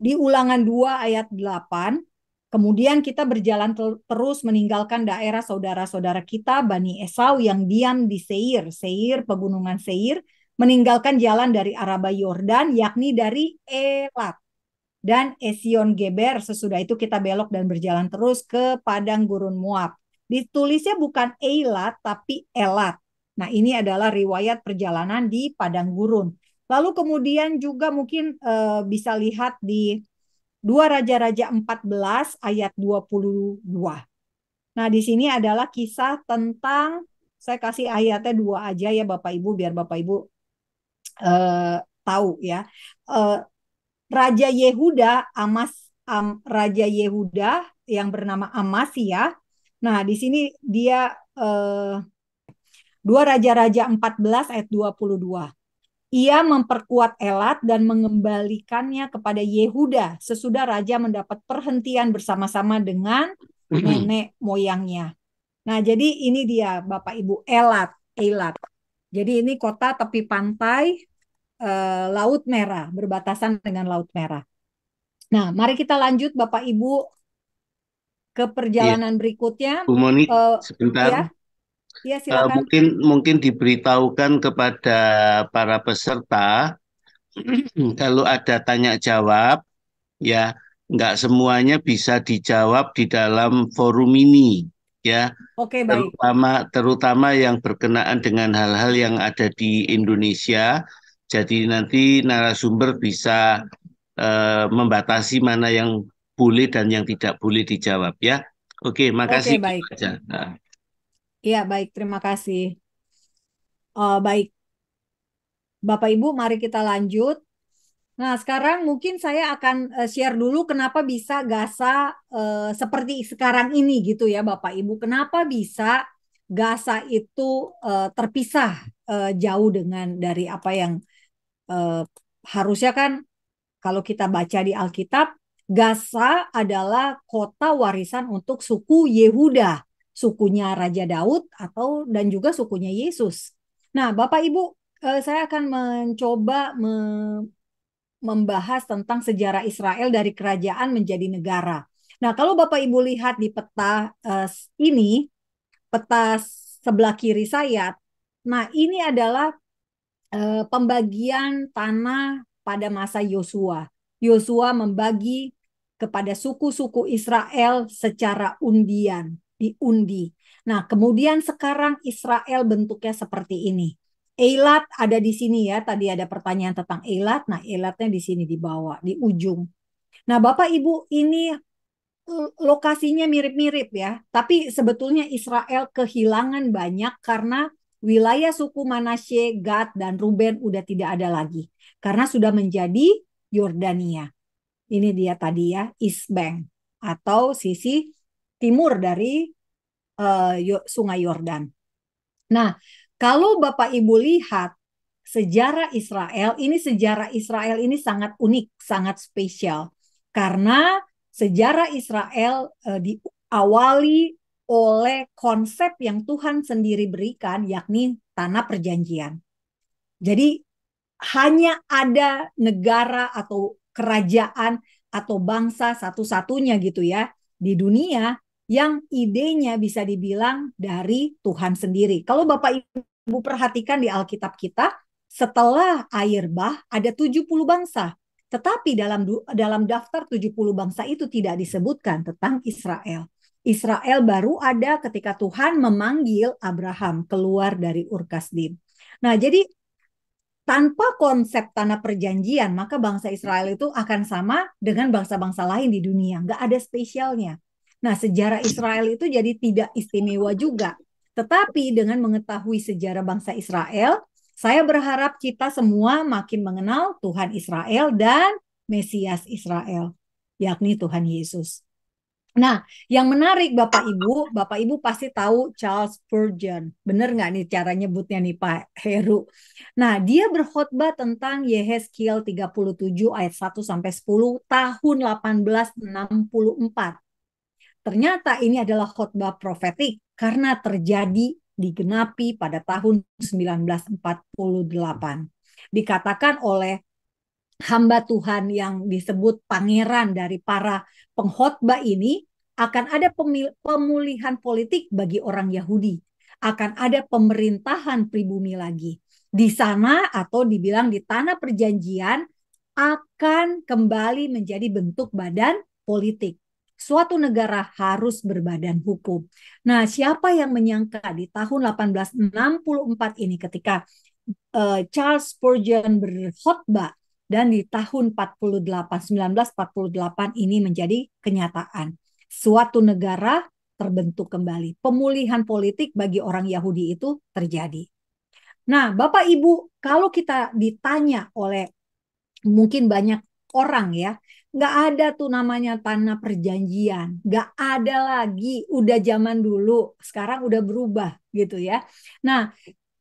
di Ulangan 2 ayat 8. Kemudian kita berjalan terus meninggalkan daerah saudara-saudara kita Bani Esau yang diam di Seir, pegunungan Seir, meninggalkan jalan dari Araba Yordan yakni dari Elat dan Esion Geber. Sesudah itu kita belok dan berjalan terus ke padang gurun Moab. Ditulisnya bukan Eilat tapi Elat. Nah, ini adalah riwayat perjalanan di padang gurun. Lalu kemudian juga mungkin bisa lihat di 2 Raja-Raja 14 ayat 22. Nah, di sini adalah kisah tentang, saya kasih ayatnya 2 aja ya Bapak Ibu, biar Bapak Ibu tahu ya. Raja Yehuda, Raja Yehuda yang bernama Amasya. Nah, di sini dia 2 Raja-Raja 14 ayat 22. Ia memperkuat Elat dan mengembalikannya kepada Yehuda sesudah raja mendapat perhentian bersama-sama dengan nenek moyangnya. Nah, jadi ini dia Bapak Ibu Elat. Jadi ini kota tepi pantai Laut Merah, berbatasan dengan Laut Merah. Nah, mari kita lanjut Bapak Ibu ke Iya, perjalanan berikutnya. Bu Moni, Uh, sebentar. ya, ya silakan. Mungkin mungkin diberitahukan kepada para peserta kalau ada tanya jawab, ya nggak semuanya bisa dijawab di dalam forum ini, ya. Oke, baik. Terutama yang berkenaan dengan hal-hal yang ada di Indonesia. Jadi nanti narasumber bisa membatasi mana yang boleh dan yang tidak boleh dijawab, ya. Oke, makasih Oke, gitu baik. aja. Nah, Iya, baik. Terima kasih. Baik, Bapak Ibu, mari kita lanjut. Nah, sekarang mungkin saya akan share dulu kenapa bisa Gaza seperti sekarang ini gitu ya, Bapak Ibu. Kenapa bisa Gaza itu terpisah jauh dengan dari apa yang eh, harusnya kan kalau kita baca di Alkitab, Gaza adalah kota warisan untuk suku Yehuda, sukunya Raja Daud atau dan juga sukunya Yesus. Nah, Bapak Ibu, saya akan mencoba membahas tentang sejarah Israel dari kerajaan menjadi negara. Nah, kalau Bapak Ibu lihat di peta ini, peta sebelah kiri saya, nah ini adalah pembagian tanah pada masa Yosua. Yosua membagi kepada suku-suku Israel secara undian, diundi. Nah, kemudian sekarang Israel bentuknya seperti ini. Eilat ada di sini ya, tadi ada pertanyaan tentang Eilat. Nah, Eilatnya di sini di bawah, di ujung. Nah, Bapak Ibu, ini lokasinya mirip-mirip ya, tapi sebetulnya Israel kehilangan banyak karena wilayah suku Manasye, Gad, dan Ruben udah tidak ada lagi karena sudah menjadi Yordania. Ini dia tadi ya, East Bank atau sisi timur dari Sungai Yordan. Nah, kalau Bapak Ibu lihat sejarah Israel ini sangat unik, sangat spesial karena sejarah Israel diawali oleh konsep yang Tuhan sendiri berikan, yakni tanah perjanjian. Jadi hanya ada negara atau kerajaan atau bangsa satu-satunya gitu ya di dunia yang idenya bisa dibilang dari Tuhan sendiri. Kalau Bapak Ibu perhatikan di Alkitab kita, setelah air bah ada 70 bangsa. Tetapi dalam daftar 70 bangsa itu tidak disebutkan tentang Israel. Israel baru ada ketika Tuhan memanggil Abraham keluar dari Ur Kasdim. Nah, jadi tanpa konsep tanah perjanjian, maka bangsa Israel itu akan sama dengan bangsa-bangsa lain di dunia. Nggak ada spesialnya. Nah, sejarah Israel itu jadi tidak istimewa juga. Tetapi dengan mengetahui sejarah bangsa Israel, saya berharap kita semua makin mengenal Tuhan Israel dan Mesias Israel, yakni Tuhan Yesus. Nah, yang menarik Bapak Ibu pasti tahu Charles Spurgeon. Benar nggak nih cara nyebutnya nih Pak Heru? Nah, dia berkhotbah tentang Yehezkiel 37 ayat 1 sampai 10 tahun 1864. Ternyata ini adalah khotbah profetik karena terjadi digenapi pada tahun 1948. Dikatakan oleh hamba Tuhan yang disebut pangeran dari para pengkhotbah ini, akan ada pemulihan politik bagi orang Yahudi, akan ada pemerintahan pribumi lagi. Di sana atau dibilang di tanah perjanjian akan kembali menjadi bentuk badan politik. Suatu negara harus berbadan hukum. Nah, siapa yang menyangka di tahun 1864 ini ketika Charles Spurgeon berkhotbah dan di tahun 1948 ini menjadi kenyataan. Suatu negara terbentuk kembali. Pemulihan politik bagi orang Yahudi itu terjadi. Nah, Bapak Ibu, kalau kita ditanya oleh mungkin banyak orang ya, nggak ada tuh namanya tanah perjanjian, nggak ada lagi, udah zaman dulu, sekarang udah berubah gitu ya. Nah,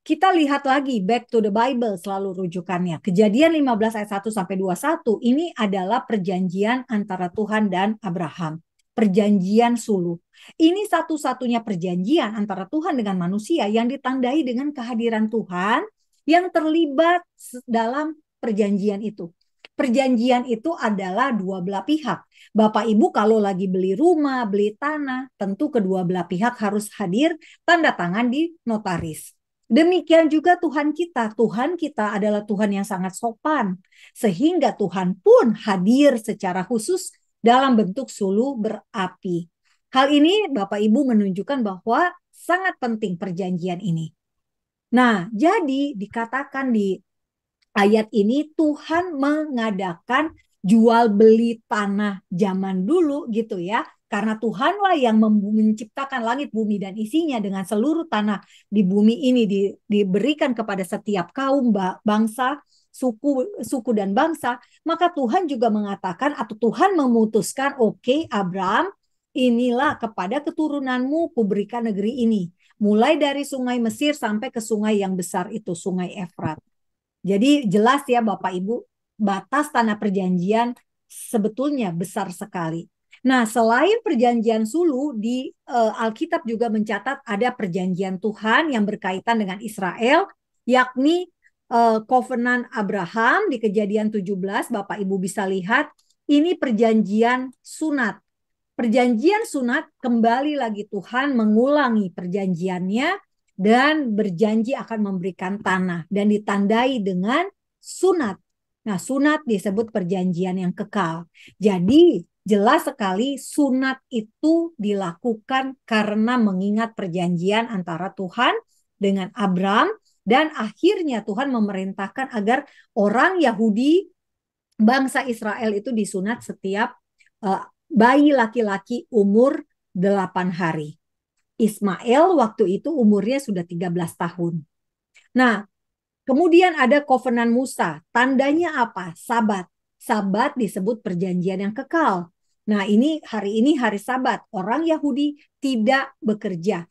kita lihat lagi back to the Bible selalu rujukannya. Kejadian 15 ayat 1 sampai 21 ini adalah perjanjian antara Tuhan dan Abraham. Perjanjian suluh. Ini satu-satunya perjanjian antara Tuhan dengan manusia yang ditandai dengan kehadiran Tuhan yang terlibat dalam perjanjian itu. Perjanjian itu adalah dua belah pihak. Bapak Ibu kalau lagi beli rumah, beli tanah, tentu kedua belah pihak harus hadir tanda tangan di notaris. Demikian juga Tuhan kita. Tuhan kita adalah Tuhan yang sangat sopan. Sehingga Tuhan pun hadir secara khusus dalam bentuk suluh berapi. Hal ini Bapak Ibu menunjukkan bahwa sangat penting perjanjian ini. Nah, jadi dikatakan di ayat ini Tuhan mengadakan jual beli tanah zaman dulu gitu ya. Karena Tuhanlah yang menciptakan langit, bumi, dan isinya dengan seluruh tanah di bumi ini diberikan kepada setiap kaum, bangsa, suku dan bangsa. Maka Tuhan juga mengatakan atau Tuhan memutuskan, oke, Abraham, inilah kepada keturunanmu kuberikan negeri ini. Mulai dari sungai Mesir sampai ke sungai yang besar itu, sungai Efrat. Jadi jelas ya Bapak Ibu, batas tanah perjanjian sebetulnya besar sekali. Nah, selain perjanjian sulu di Alkitab juga mencatat ada perjanjian Tuhan yang berkaitan dengan Israel, yakni Covenant Abraham di Kejadian 17, Bapak Ibu bisa lihat, ini perjanjian sunat. Perjanjian sunat kembali lagi Tuhan mengulangi perjanjiannya dan berjanji akan memberikan tanah dan ditandai dengan sunat. Nah, sunat disebut perjanjian yang kekal. Jadi, jelas sekali sunat itu dilakukan karena mengingat perjanjian antara Tuhan dengan Abram dan akhirnya Tuhan memerintahkan agar orang Yahudi bangsa Israel itu disunat setiap bayi laki-laki umur 8 hari. Ismail waktu itu umurnya sudah 13 tahun. Nah, kemudian ada Covenant Musa. Tandanya apa? Sabat. Sabat disebut perjanjian yang kekal. Nah, hari ini hari Sabat. Orang Yahudi tidak bekerja,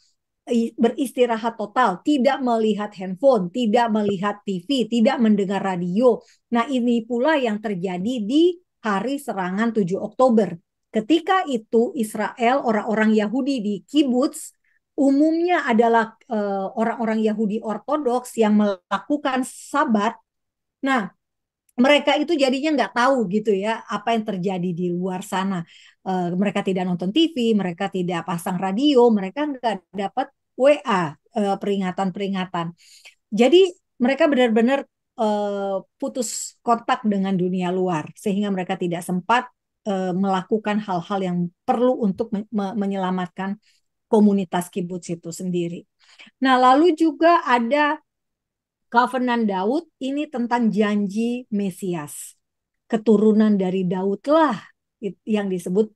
beristirahat total, tidak melihat handphone, tidak melihat TV, tidak mendengar radio. Nah, ini pula yang terjadi di hari serangan 7 Oktober. Ketika itu Israel, orang-orang Yahudi di kibuts, umumnya adalah orang-orang Yahudi Ortodoks yang melakukan Sabat. Nah, mereka itu jadinya nggak tahu gitu ya apa yang terjadi di luar sana. Mereka tidak nonton TV, mereka tidak pasang radio, mereka nggak dapat WA peringatan-peringatan. Jadi mereka benar-benar putus kontak dengan dunia luar sehingga mereka tidak sempat melakukan hal-hal yang perlu untuk menyelamatkan komunitas kibuts itu sendiri. Nah, lalu juga ada Covenant Daud, ini tentang janji Mesias. Keturunan dari Daud lah yang disebut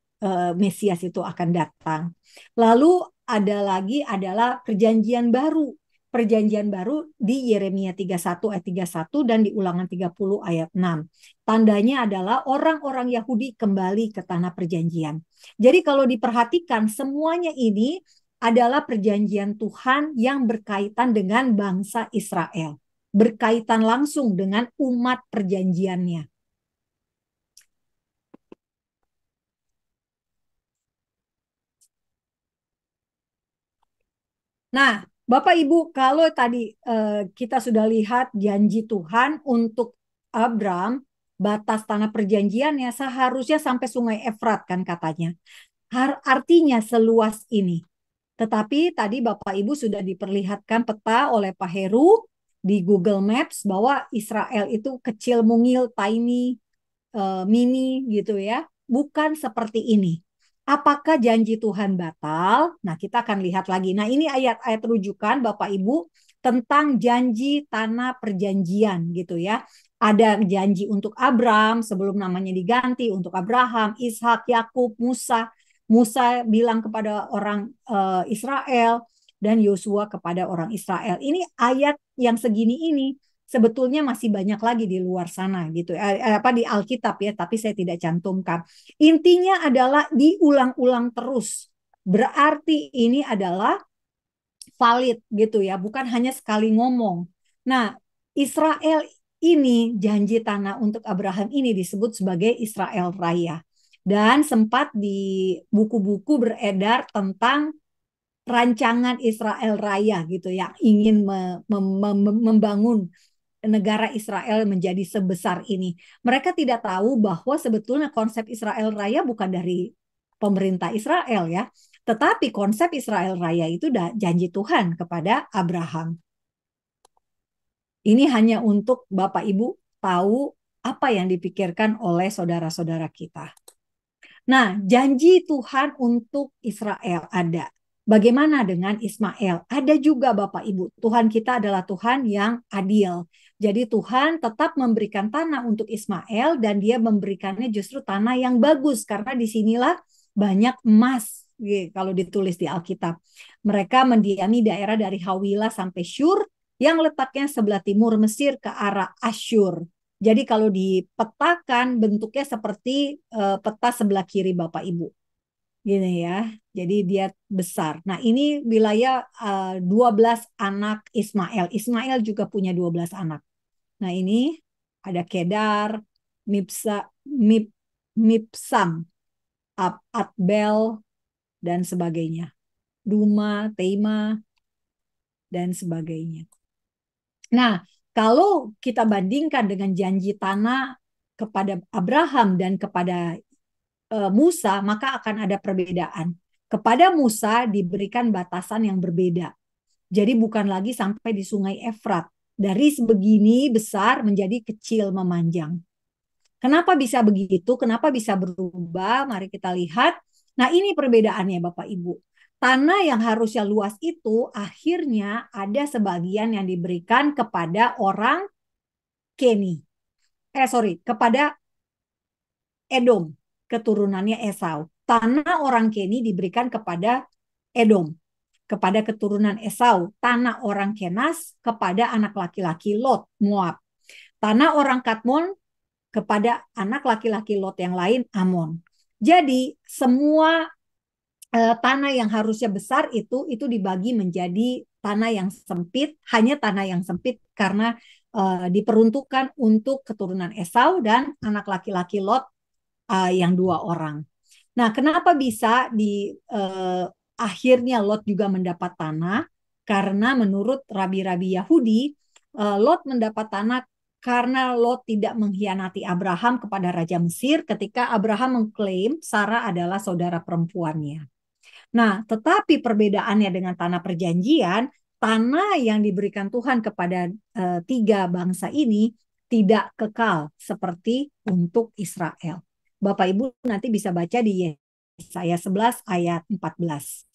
Mesias itu akan datang. Lalu ada lagi adalah perjanjian baru. Perjanjian baru di Yeremia 31 ayat 31 dan di Ulangan 30 ayat 6. Tandanya adalah orang-orang Yahudi kembali ke tanah perjanjian. Jadi kalau diperhatikan semuanya ini adalah perjanjian Tuhan yang berkaitan dengan bangsa Israel. Berkaitan langsung dengan umat perjanjiannya. Nah, Bapak Ibu, kalau tadi kita sudah lihat janji Tuhan untuk Abram, batas tanah perjanjiannya seharusnya sampai Sungai Efrat kan katanya. Artinya seluas ini. Tetapi tadi Bapak Ibu sudah diperlihatkan peta oleh Pak Heru di Google Maps bahwa Israel itu kecil mungil, tiny, mini gitu ya. Bukan seperti ini. Apakah janji Tuhan batal? Nah, kita akan lihat lagi. Nah, ini ayat-ayat rujukan Bapak Ibu tentang janji tanah perjanjian gitu ya. Ada janji untuk Abram sebelum namanya diganti, untuk Abraham, Ishak, Yakub, Musa. Musa bilang kepada orang Israel dan Yosua kepada orang Israel. Ini ayat yang segini ini sebetulnya masih banyak lagi di luar sana gitu apa di Alkitab ya, tapi saya tidak cantumkan. Intinya adalah diulang-ulang terus. Berarti ini adalah valid gitu ya, bukan hanya sekali ngomong. Nah, Israel ini janji tanah untuk Abraham ini disebut sebagai Israel Raya. Dan sempat di buku-buku beredar tentang rancangan Israel Raya gitu yang ingin membangun negara Israel menjadi sebesar ini. Mereka tidak tahu bahwa sebetulnya konsep Israel Raya bukan dari pemerintah Israel ya, tetapi konsep Israel Raya itu janji Tuhan kepada Abraham. Ini hanya untuk Bapak Ibu tahu apa yang dipikirkan oleh saudara-saudara kita. Nah, janji Tuhan untuk Israel ada. Bagaimana dengan Ismail? Ada juga Bapak Ibu. Tuhan kita adalah Tuhan yang adil. Jadi Tuhan tetap memberikan tanah untuk Ismail dan dia memberikannya justru tanah yang bagus karena disinilah banyak emas kalau ditulis di Alkitab. Mereka mendiami daerah dari Hawilah sampai Syur yang letaknya sebelah timur Mesir ke arah Asyur. Jadi kalau dipetakan bentuknya seperti peta sebelah kiri Bapak Ibu. Gini ya. Jadi dia besar. Nah, ini wilayah 12 anak Ismail. Ismail juga punya 12 anak. Nah, ini ada Kedar, Mipsam, Atbel dan sebagainya. Duma, Teima dan sebagainya. Nah, kalau kita bandingkan dengan janji tanah kepada Abraham dan kepada Musa, maka akan ada perbedaan. Kepada Musa diberikan batasan yang berbeda. Jadi bukan lagi sampai di Sungai Efrat. Dari sebegini besar menjadi kecil memanjang. Kenapa bisa begitu? Kenapa bisa berubah? Mari kita lihat. Nah, ini perbedaannya Bapak Ibu. Tanah yang harusnya luas itu akhirnya ada sebagian yang diberikan kepada orang Keni. Kepada Edom, keturunannya Esau. Tanah orang Keni diberikan kepada Edom, kepada keturunan Esau. Tanah orang Kenas kepada anak laki-laki Lot, Moab. Tanah orang Katmon kepada anak laki-laki Lot yang lain, Amon. Jadi semua tanah yang harusnya besar itu dibagi menjadi tanah yang sempit, hanya tanah yang sempit karena diperuntukkan untuk keturunan Esau dan anak laki-laki Lot yang 2 orang. Nah, kenapa bisa di akhirnya Lot juga mendapat tanah? Karena menurut rabi-rabi Yahudi, Lot mendapat tanah karena Lot tidak mengkhianati Abraham kepada Raja Mesir ketika Abraham mengklaim Sarah adalah saudara perempuannya. Nah, tetapi perbedaannya dengan tanah perjanjian, tanah yang diberikan Tuhan kepada 3 bangsa ini tidak kekal seperti untuk Israel. Bapak Ibu nanti bisa baca di Yesaya 11 ayat 14.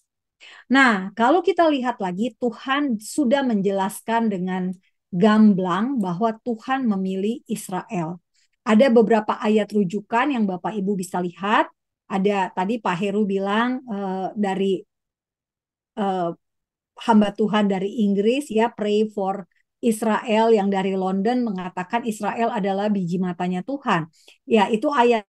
Nah, kalau kita lihat lagi, Tuhan sudah menjelaskan dengan gamblang bahwa Tuhan memilih Israel. Ada beberapa ayat rujukan yang Bapak Ibu bisa lihat. Ada tadi Pak Heru bilang dari eh, hamba Tuhan dari Inggris ya, Pray for Israel, yang dari London mengatakan Israel adalah biji matanya Tuhan. Ya, itu ayatnya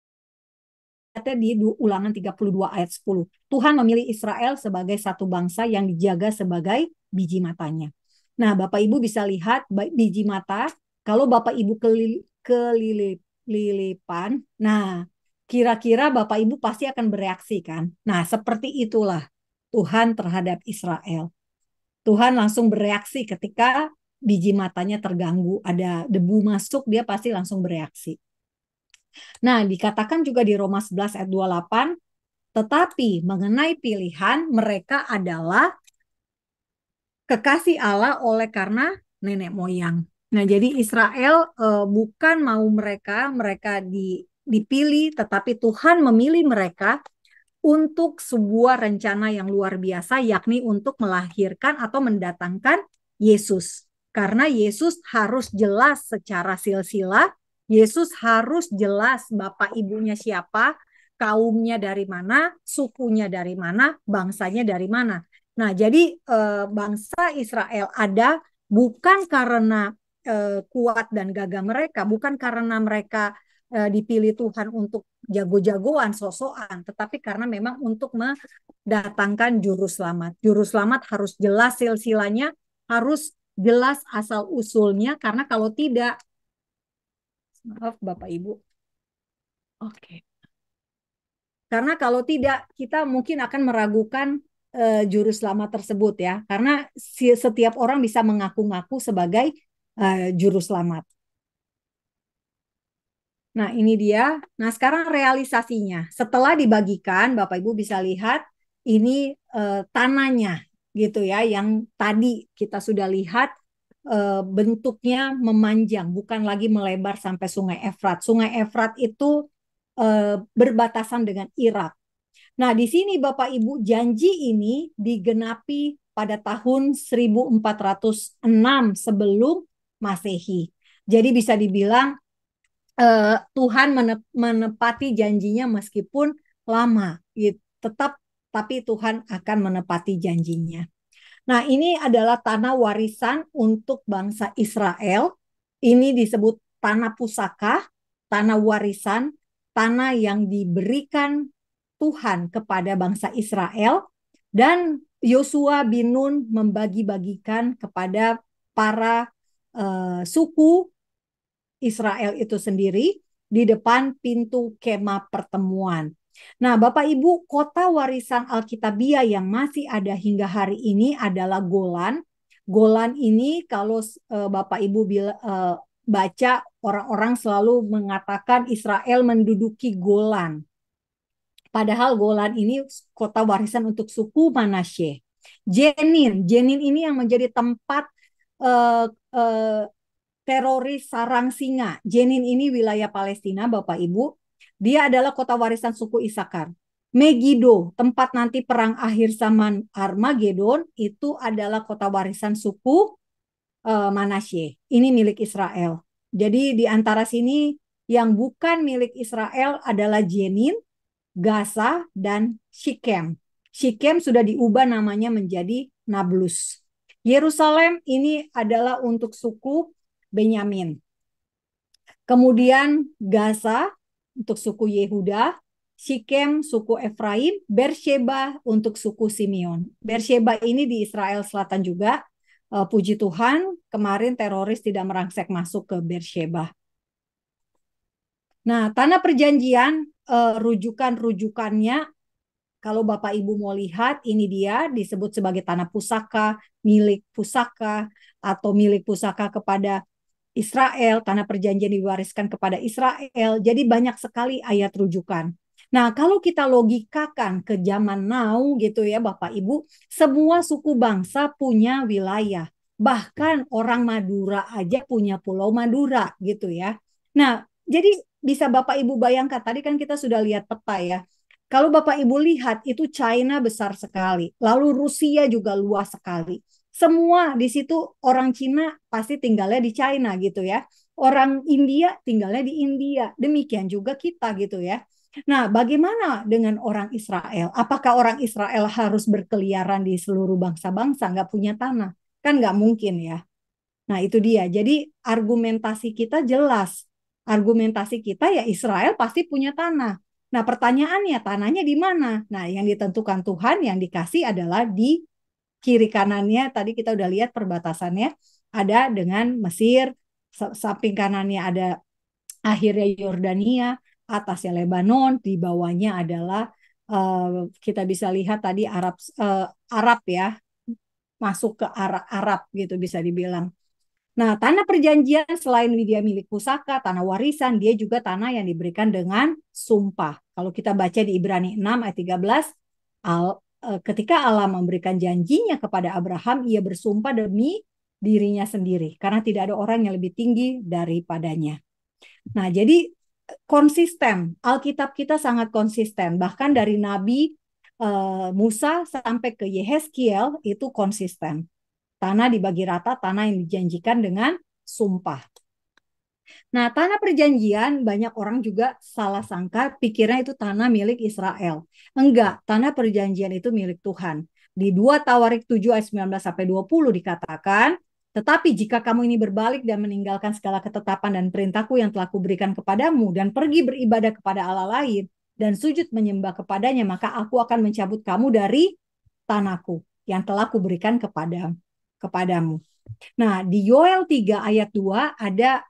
di Ulangan 32 ayat 10. Tuhan memilih Israel sebagai satu bangsa yang dijaga sebagai biji matanya. Nah, Bapak Ibu bisa lihat biji mata, kalau Bapak Ibu kelilipan, nah kira-kira Bapak Ibu pasti akan bereaksi kan? Nah, seperti itulah Tuhan terhadap Israel. Tuhan langsung bereaksi ketika biji matanya terganggu, ada debu masuk, dia pasti langsung bereaksi. Nah, dikatakan juga di Roma 11 ayat 28, tetapi mengenai pilihan, mereka adalah kekasih Allah oleh karena nenek moyang. Nah, jadi Israel bukan mau mereka dipilih, tetapi Tuhan memilih mereka untuk sebuah rencana yang luar biasa, yakni untuk melahirkan atau mendatangkan Yesus. Karena Yesus harus jelas secara silsilah, Yesus harus jelas bapak ibunya siapa, kaumnya dari mana, sukunya dari mana, bangsanya dari mana. Nah, jadi bangsa Israel ada bukan karena kuat dan gagah mereka, bukan karena mereka dipilih Tuhan untuk jago-jagoan, sosokan, tetapi karena memang untuk mendatangkan juru selamat. Juru selamat harus jelas silsilahnya, harus jelas asal usulnya, karena kalau tidak, maaf Bapak Ibu, oke. Karena kalau tidak, kita mungkin akan meragukan juru selamat tersebut ya, karena setiap orang bisa mengaku-ngaku sebagai juru selamat. Nah, ini dia. Nah, sekarang realisasinya. Setelah dibagikan, Bapak Ibu bisa lihat ini tanahnya gitu ya, yang tadi kita sudah lihat bentuknya memanjang, bukan lagi melebar sampai Sungai Efrat. Sungai Efrat itu berbatasan dengan Irak. Nah, di sini Bapak Ibu, janji ini digenapi pada tahun 1406 sebelum Masehi. Jadi bisa dibilang Tuhan menepati janjinya meskipun lama, gitu. Tapi Tuhan akan menepati janjinya. Nah, ini adalah tanah warisan untuk bangsa Israel. Ini disebut tanah pusaka, tanah warisan, tanah yang diberikan Tuhan kepada bangsa Israel, dan Yosua bin Nun membagi-bagikan kepada para suku Israel itu sendiri di depan pintu kemah pertemuan. Nah, Bapak Ibu, kota warisan Alkitabiah yang masih ada hingga hari ini adalah Golan. Golan ini kalau Bapak Ibu baca, orang-orang selalu mengatakan Israel menduduki Golan. Padahal Golan ini kota warisan untuk suku Manasye. Jenin ini yang menjadi tempat uh, uh, teroris sarang singa. Jenin ini wilayah Palestina, Bapak Ibu. Dia adalah kota warisan suku Isakar. Megiddo, tempat nanti perang akhir zaman Armageddon, itu adalah kota warisan suku Manasye. Ini milik Israel. Jadi di antara sini yang bukan milik Israel adalah Jenin, Gaza, dan Shikem. Shikem sudah diubah namanya menjadi Nablus. Yerusalem ini adalah untuk suku Benyamin. Kemudian Gaza untuk suku Yehuda, Shikem suku Efraim, Bersheba untuk suku Simeon. Bersheba ini di Israel Selatan juga. Puji Tuhan, kemarin teroris tidak merangsek masuk ke Bersheba. Nah, tanah perjanjian, rujukan-rujukannya, kalau Bapak Ibu mau lihat, ini dia disebut sebagai tanah pusaka, milik pusaka, atau milik pusaka kepada Israel, tanah perjanjian diwariskan kepada Israel. Jadi banyak sekali ayat rujukan. Nah, kalau kita logikakan ke zaman now gitu ya Bapak Ibu, semua suku bangsa punya wilayah. Bahkan orang Madura aja punya Pulau Madura gitu ya. Nah, jadi bisa Bapak Ibu bayangkan, tadi kan kita sudah lihat peta ya. Kalau Bapak Ibu lihat itu China besar sekali, lalu Rusia juga luas sekali. Semua di situ orang Cina pasti tinggalnya di China gitu ya. Orang India tinggalnya di India. Demikian juga kita gitu ya. Nah, bagaimana dengan orang Israel? Apakah orang Israel harus berkeliaran di seluruh bangsa-bangsa, nggak punya tanah? Kan nggak mungkin ya. Nah, itu dia. Jadi argumentasi kita jelas. Argumentasi kita ya Israel pasti punya tanah. Nah, pertanyaannya tanahnya di mana? Nah, yang ditentukan Tuhan yang dikasih adalah di kiri kanannya. Tadi kita udah lihat perbatasannya ada dengan Mesir, samping kanannya ada akhirnya Yordania, atasnya Lebanon, di bawahnya adalah kita bisa lihat tadi Arab ya, masuk ke Arab gitu bisa dibilang. Nah, tanah perjanjian selain dia milik pusaka, tanah warisan, dia juga tanah yang diberikan dengan sumpah. Kalau kita baca di Ibrani 6 ayat 13, ketika Allah memberikan janjinya kepada Abraham, ia bersumpah demi dirinya sendiri, karena tidak ada orang yang lebih tinggi daripadanya. Nah, jadi konsisten. Alkitab kita sangat konsisten. Bahkan dari Nabi Musa sampai ke Yehezkiel itu konsisten. Tanah dibagi rata, tanah yang dijanjikan dengan sumpah. Nah, tanah perjanjian banyak orang juga salah sangka pikirnya itu tanah milik Israel. Enggak, tanah perjanjian itu milik Tuhan. Di 2 Tawarik 7 ayat 19 sampai 20 dikatakan, tetapi jika kamu ini berbalik dan meninggalkan segala ketetapan dan perintahku yang telah kuberikan kepadamu dan pergi beribadah kepada Allah lain dan sujud menyembah kepadanya, maka aku akan mencabut kamu dari tanahku yang telah kuberikan kepadamu. Nah, di Yoel 3 ayat 2 ada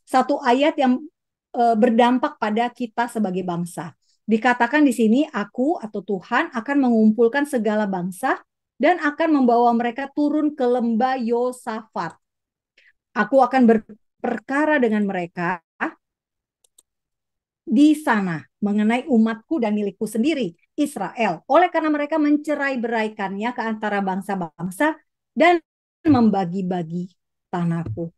satu ayat yang berdampak pada kita sebagai bangsa. Dikatakan di sini, aku atau Tuhan akan mengumpulkan segala bangsa dan akan membawa mereka turun ke lembah Yosafat. Aku akan berperkara dengan mereka di sana mengenai umatku dan milikku sendiri, Israel. Oleh karena mereka mencerai-beraikannya ke antara bangsa-bangsa dan membagi-bagi tanahku.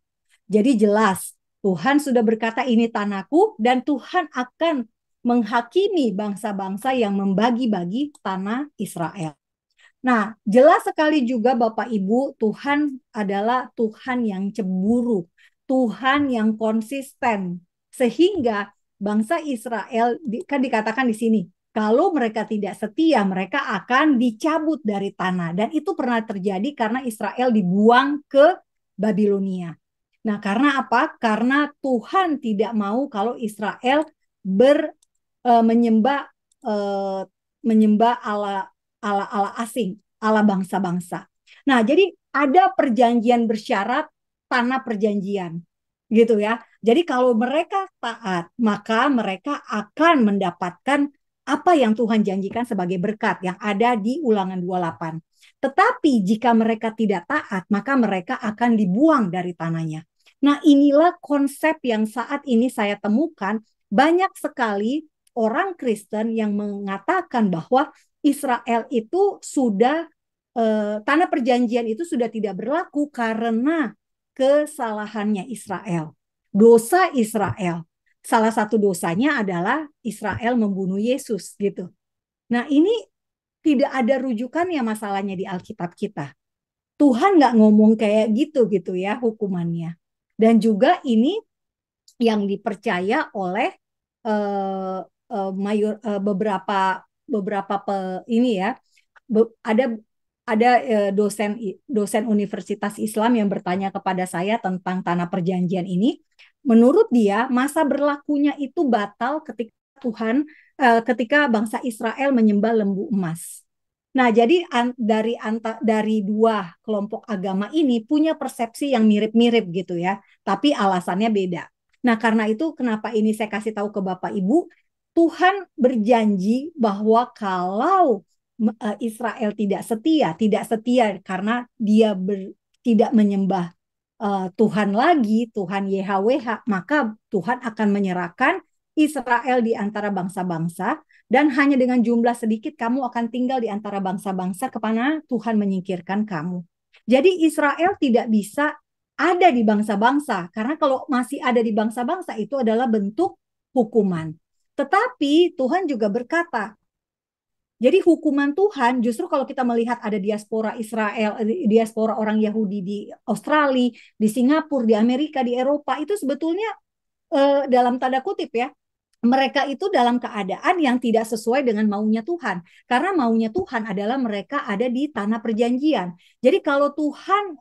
Jadi jelas, Tuhan sudah berkata ini tanahku dan Tuhan akan menghakimi bangsa-bangsa yang membagi-bagi tanah Israel. Nah, jelas sekali juga Bapak Ibu, Tuhan adalah Tuhan yang cemburu, Tuhan yang konsisten. Sehingga bangsa Israel kan dikatakan di sini, kalau mereka tidak setia, mereka akan dicabut dari tanah. Dan itu pernah terjadi karena Israel dibuang ke Babilonia. Nah, karena apa? Karena Tuhan tidak mau kalau Israel menyembah menyembah Allah ala asing, ala bangsa-bangsa. Nah, jadi ada perjanjian bersyarat, tanah perjanjian, gitu ya. Jadi kalau mereka taat, maka mereka akan mendapatkan apa yang Tuhan janjikan sebagai berkat yang ada di Ulangan 28. Tetapi jika mereka tidak taat, maka mereka akan dibuang dari tanahnya. Nah, inilah konsep yang saat ini saya temukan banyak sekali orang Kristen yang mengatakan bahwa Israel itu sudah tanah perjanjian itu sudah tidak berlaku karena kesalahannya Israel. Dosa Israel. Salah satu dosanya adalah Israel membunuh Yesus gitu. Nah, ini tidak ada rujukannya masalahnya di Alkitab kita. Tuhan nggak ngomong kayak gitu ya hukumannya. Dan juga ini yang dipercaya oleh beberapa ini ya ada dosen Universitas Islam yang bertanya kepada saya tentang tanah perjanjian ini. Menurut dia masa berlakunya itu batal ketika bangsa Israel menyembah lembu emas. Nah, jadi dari dua kelompok agama ini punya persepsi yang mirip-mirip gitu ya, tapi alasannya beda. Nah, karena itu kenapa ini saya kasih tahu ke Bapak Ibu, Tuhan berjanji bahwa kalau Israel tidak setia karena dia tidak menyembah Tuhan lagi, Tuhan YHWH, maka Tuhan akan menyerahkan Israel di antara bangsa-bangsa dan hanya dengan jumlah sedikit kamu akan tinggal di antara bangsa-bangsa kemana Tuhan menyingkirkan kamu. Jadi Israel tidak bisa ada di bangsa-bangsa. Karena kalau masih ada di bangsa-bangsa itu adalah bentuk hukuman. Tetapi Tuhan juga berkata, jadi hukuman Tuhan justru kalau kita melihat ada diaspora Israel, diaspora orang Yahudi di Australia, di Singapura, di Amerika, di Eropa, itu sebetulnya dalam tanda kutip ya, mereka itu dalam keadaan yang tidak sesuai dengan maunya Tuhan. Karena maunya Tuhan adalah mereka ada di tanah perjanjian. Jadi kalau Tuhan,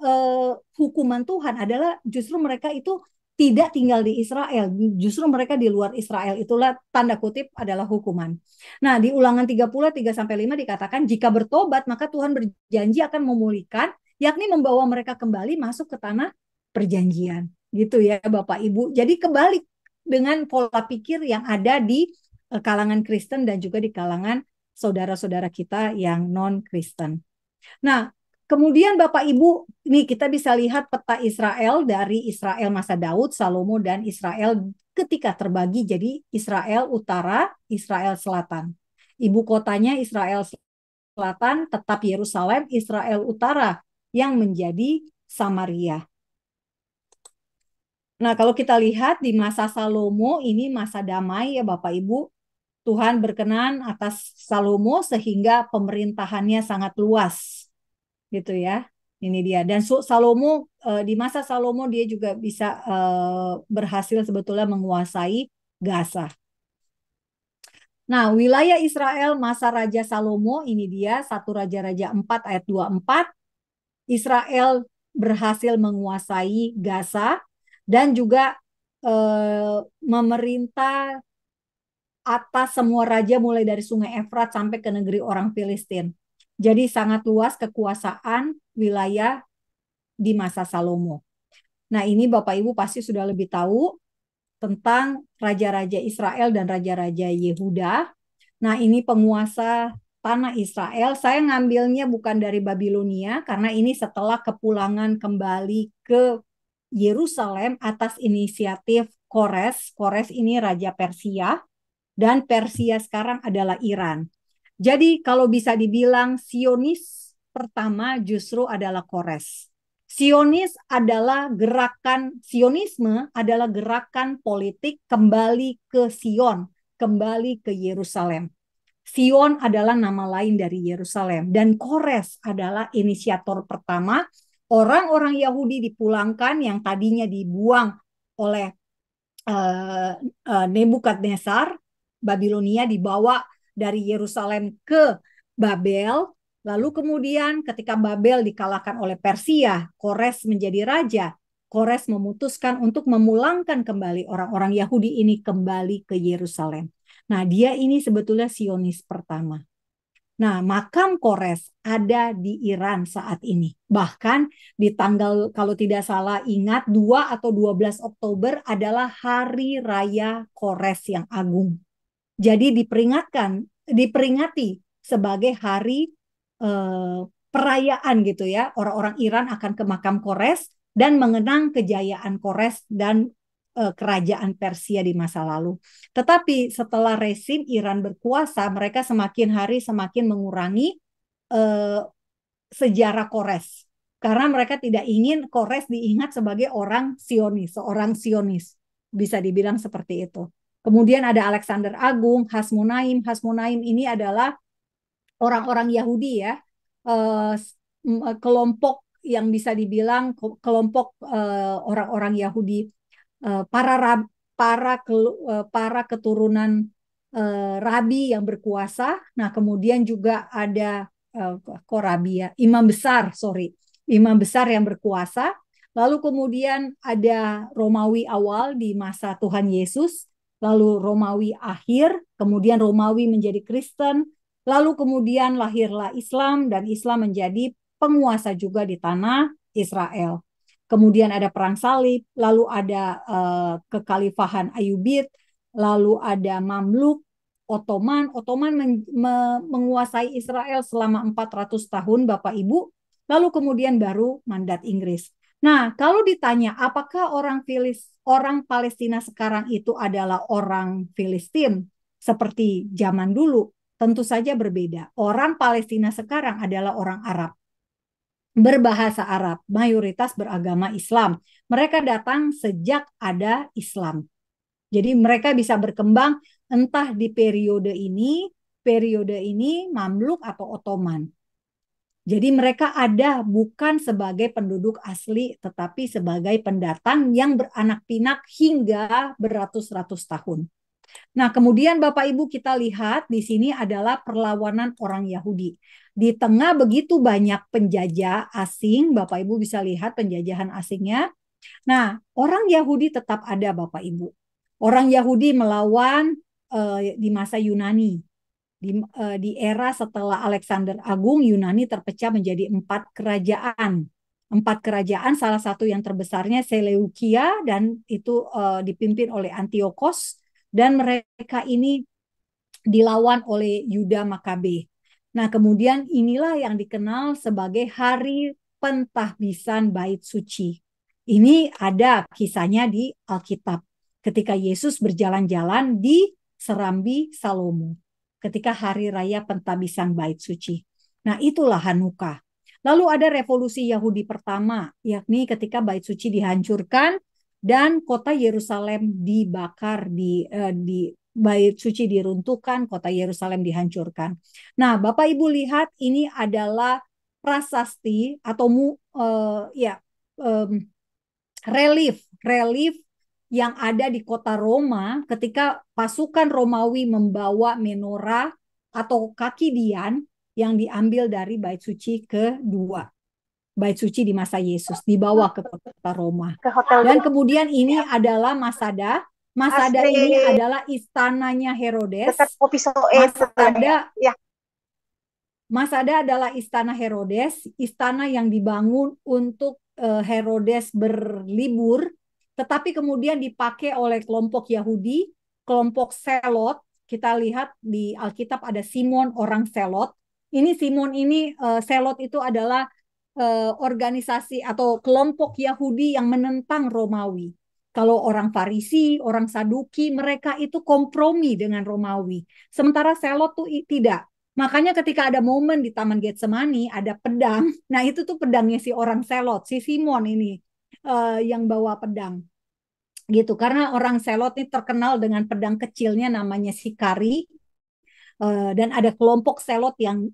hukuman Tuhan adalah justru mereka itu tidak tinggal di Israel. Justru mereka di luar Israel. Itulah tanda kutip adalah hukuman. Nah, di Ulangan 33-5 dikatakan, jika bertobat maka Tuhan berjanji akan memulihkan, yakni membawa mereka kembali masuk ke tanah perjanjian. Gitu ya Bapak Ibu. Jadi kebalik dengan pola pikir yang ada di kalangan Kristen dan juga di kalangan saudara-saudara kita yang non-Kristen. Nah, kemudian Bapak Ibu, ini kita bisa lihat peta Israel dari Israel masa Daud, Salomo, dan Israel ketika terbagi jadi Israel Utara, Israel Selatan. Ibu kotanya Israel Selatan tetap Yerusalem, Israel Utara yang menjadi Samaria. Nah, kalau kita lihat di masa Salomo, ini masa damai ya Bapak Ibu. Tuhan berkenan atas Salomo sehingga pemerintahannya sangat luas. Gitu ya. Ini dia. Dan Salomo, di masa Salomo dia juga bisa berhasil sebetulnya menguasai Gaza. Nah, wilayah Israel masa Raja Salomo, ini dia 1 Raja-Raja 4 ayat 24. Israel berhasil menguasai Gaza dan juga memerintah atas semua raja mulai dari Sungai Efrat sampai ke negeri orang Filistin. Jadi sangat luas kekuasaan wilayah di masa Salomo. Nah, ini Bapak Ibu pasti sudah lebih tahu tentang raja-raja Israel dan raja-raja Yehuda. Nah, ini penguasa tanah Israel. Saya ngambilnya bukan dari Babilonia karena ini setelah kepulangan kembali ke Yerusalem atas inisiatif Kores. Kores ini raja Persia dan Persia sekarang adalah Iran. Jadi kalau bisa dibilang Sionis pertama justru adalah Kores. Sionisme adalah gerakan politik kembali ke Sion, kembali ke Yerusalem. Sion adalah nama lain dari Yerusalem dan Kores adalah inisiator pertama. Orang-orang Yahudi dipulangkan yang tadinya dibuang oleh Nebukadnezar, Babilonia dibawa dari Yerusalem ke Babel. Lalu kemudian ketika Babel dikalahkan oleh Persia, Kores menjadi raja. Kores memutuskan untuk memulangkan kembali orang-orang Yahudi ini kembali ke Yerusalem. Nah, dia ini sebetulnya Sionis pertama. Nah, makam Kores ada di Iran saat ini. Bahkan di tanggal, kalau tidak salah ingat, 2 atau 12 Oktober adalah Hari Raya Kores yang agung. Jadi diperingati sebagai hari perayaan gitu ya. Orang-orang Iran akan ke makam Kores dan mengenang kejayaan Kores dan kerajaan Persia di masa lalu. Tetapi setelah rezim Iran berkuasa, mereka semakin hari semakin mengurangi sejarah Kores. Karena mereka tidak ingin Kores diingat sebagai orang Sionis, seorang Sionis. Bisa dibilang seperti itu. Kemudian ada Alexander Agung, Hasmonaim. Hasmonaim ini adalah orang-orang Yahudi ya, kelompok yang bisa dibilang kelompok orang-orang Yahudi, para keturunan rabi yang berkuasa. Nah, kemudian juga ada kok rabi ya, imam besar yang berkuasa. Lalu kemudian ada Romawi awal di masa Tuhan Yesus, lalu Romawi akhir, kemudian Romawi menjadi Kristen, lalu kemudian lahirlah Islam dan Islam menjadi penguasa juga di tanah Israel. Kemudian ada perang salib, lalu ada kekhalifahan Ayubid, lalu ada Mamluk, Ottoman menguasai Israel selama 400 tahun Bapak Ibu, lalu kemudian baru mandat Inggris. Nah, kalau ditanya apakah orang Palestina sekarang itu adalah orang Filistin seperti zaman dulu, tentu saja berbeda. Orang Palestina sekarang adalah orang Arab. berbahasa Arab, mayoritas beragama Islam. Mereka datang sejak ada Islam. Jadi mereka bisa berkembang entah di periode ini Mamluk atau Ottoman. Jadi mereka ada bukan sebagai penduduk asli, tetapi sebagai pendatang yang beranak pinak hingga beratus-ratus tahun. Nah, kemudian Bapak Ibu kita lihat di sini adalah perlawanan orang Yahudi. Di tengah begitu banyak penjajah asing, Bapak Ibu bisa lihat penjajahan asingnya. Nah, orang Yahudi tetap ada Bapak Ibu. Orang Yahudi melawan di masa Yunani. Di era setelah Alexander Agung, Yunani terpecah menjadi 4 kerajaan. 4 kerajaan, salah satu yang terbesarnya Seleukia, dan itu dipimpin oleh Antiochos, dan mereka ini dilawan oleh Yuda Makabe. Nah, kemudian inilah yang dikenal sebagai Hari Pentahbisan Bait Suci. Ini ada kisahnya di Alkitab. Ketika Yesus berjalan-jalan di Serambi Salomo. Ketika hari raya pentahbisan Bait Suci. Nah, itulah Hanukkah. Lalu ada revolusi Yahudi pertama, yakni ketika Bait Suci dihancurkan dan kota Yerusalem dibakar, di Bait Suci diruntuhkan, kota Yerusalem dihancurkan. Nah, Bapak Ibu lihat ini adalah prasasti atau um, relief yang ada di kota Roma ketika pasukan Romawi membawa menorah atau kaki dian yang diambil dari Bait Suci kedua. Bait Suci di masa Yesus dibawa ke kota Roma. Ke hotel Dan kemudian ini adalah Masada. Masada asli ini adalah istananya Herodes. dekat kopi soe Masada ya. Masada adalah istana Herodes, istana yang dibangun untuk Herodes berlibur, tetapi kemudian dipakai oleh kelompok Yahudi, kelompok Selot. Kita lihat di Alkitab ada Simon orang Selot. Ini Simon ini Selot itu adalah organisasi atau kelompok Yahudi yang menentang Romawi. Kalau orang Farisi, orang Saduki, mereka itu kompromi dengan Romawi. Sementara Selot tuh tidak. Makanya ketika ada momen di Taman Getsemani ada pedang. Nah, itu tuh pedangnya si orang Selot, si Simon ini yang bawa pedang. Gitu. Karena orang Selot ini terkenal dengan pedang kecilnya namanya Sikari. Dan ada kelompok Selot yang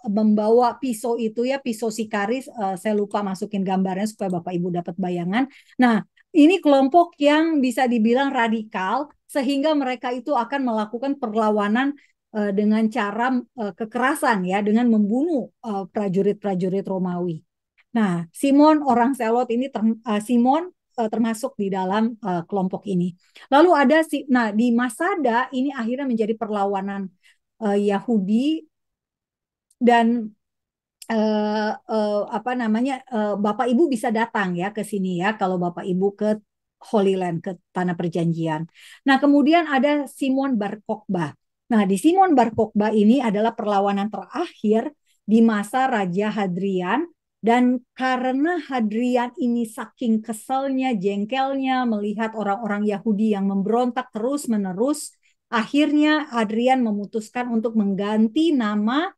membawa pisau itu ya, pisau Sikari. Saya lupa masukin gambarnya supaya Bapak Ibu dapat bayangan. Nah, ini kelompok yang bisa dibilang radikal sehingga mereka itu akan melakukan perlawanan dengan cara kekerasan ya, dengan membunuh prajurit-prajurit Romawi. Nah, Simon orang Selot ini Simon termasuk di dalam kelompok ini. Lalu ada di Masada ini akhirnya menjadi perlawanan Yahudi dan apa namanya Bapak Ibu bisa datang ya ke sini ya kalau Bapak Ibu ke Holy Land, ke Tanah Perjanjian. Nah, kemudian ada Simon Bar Kokhba. Nah, di Simon Bar Kokhba ini adalah perlawanan terakhir di masa Raja Hadrian. Dan karena Hadrian ini saking keselnya, jengkelnya melihat orang-orang Yahudi yang memberontak terus-menerus, akhirnya Hadrian memutuskan untuk mengganti nama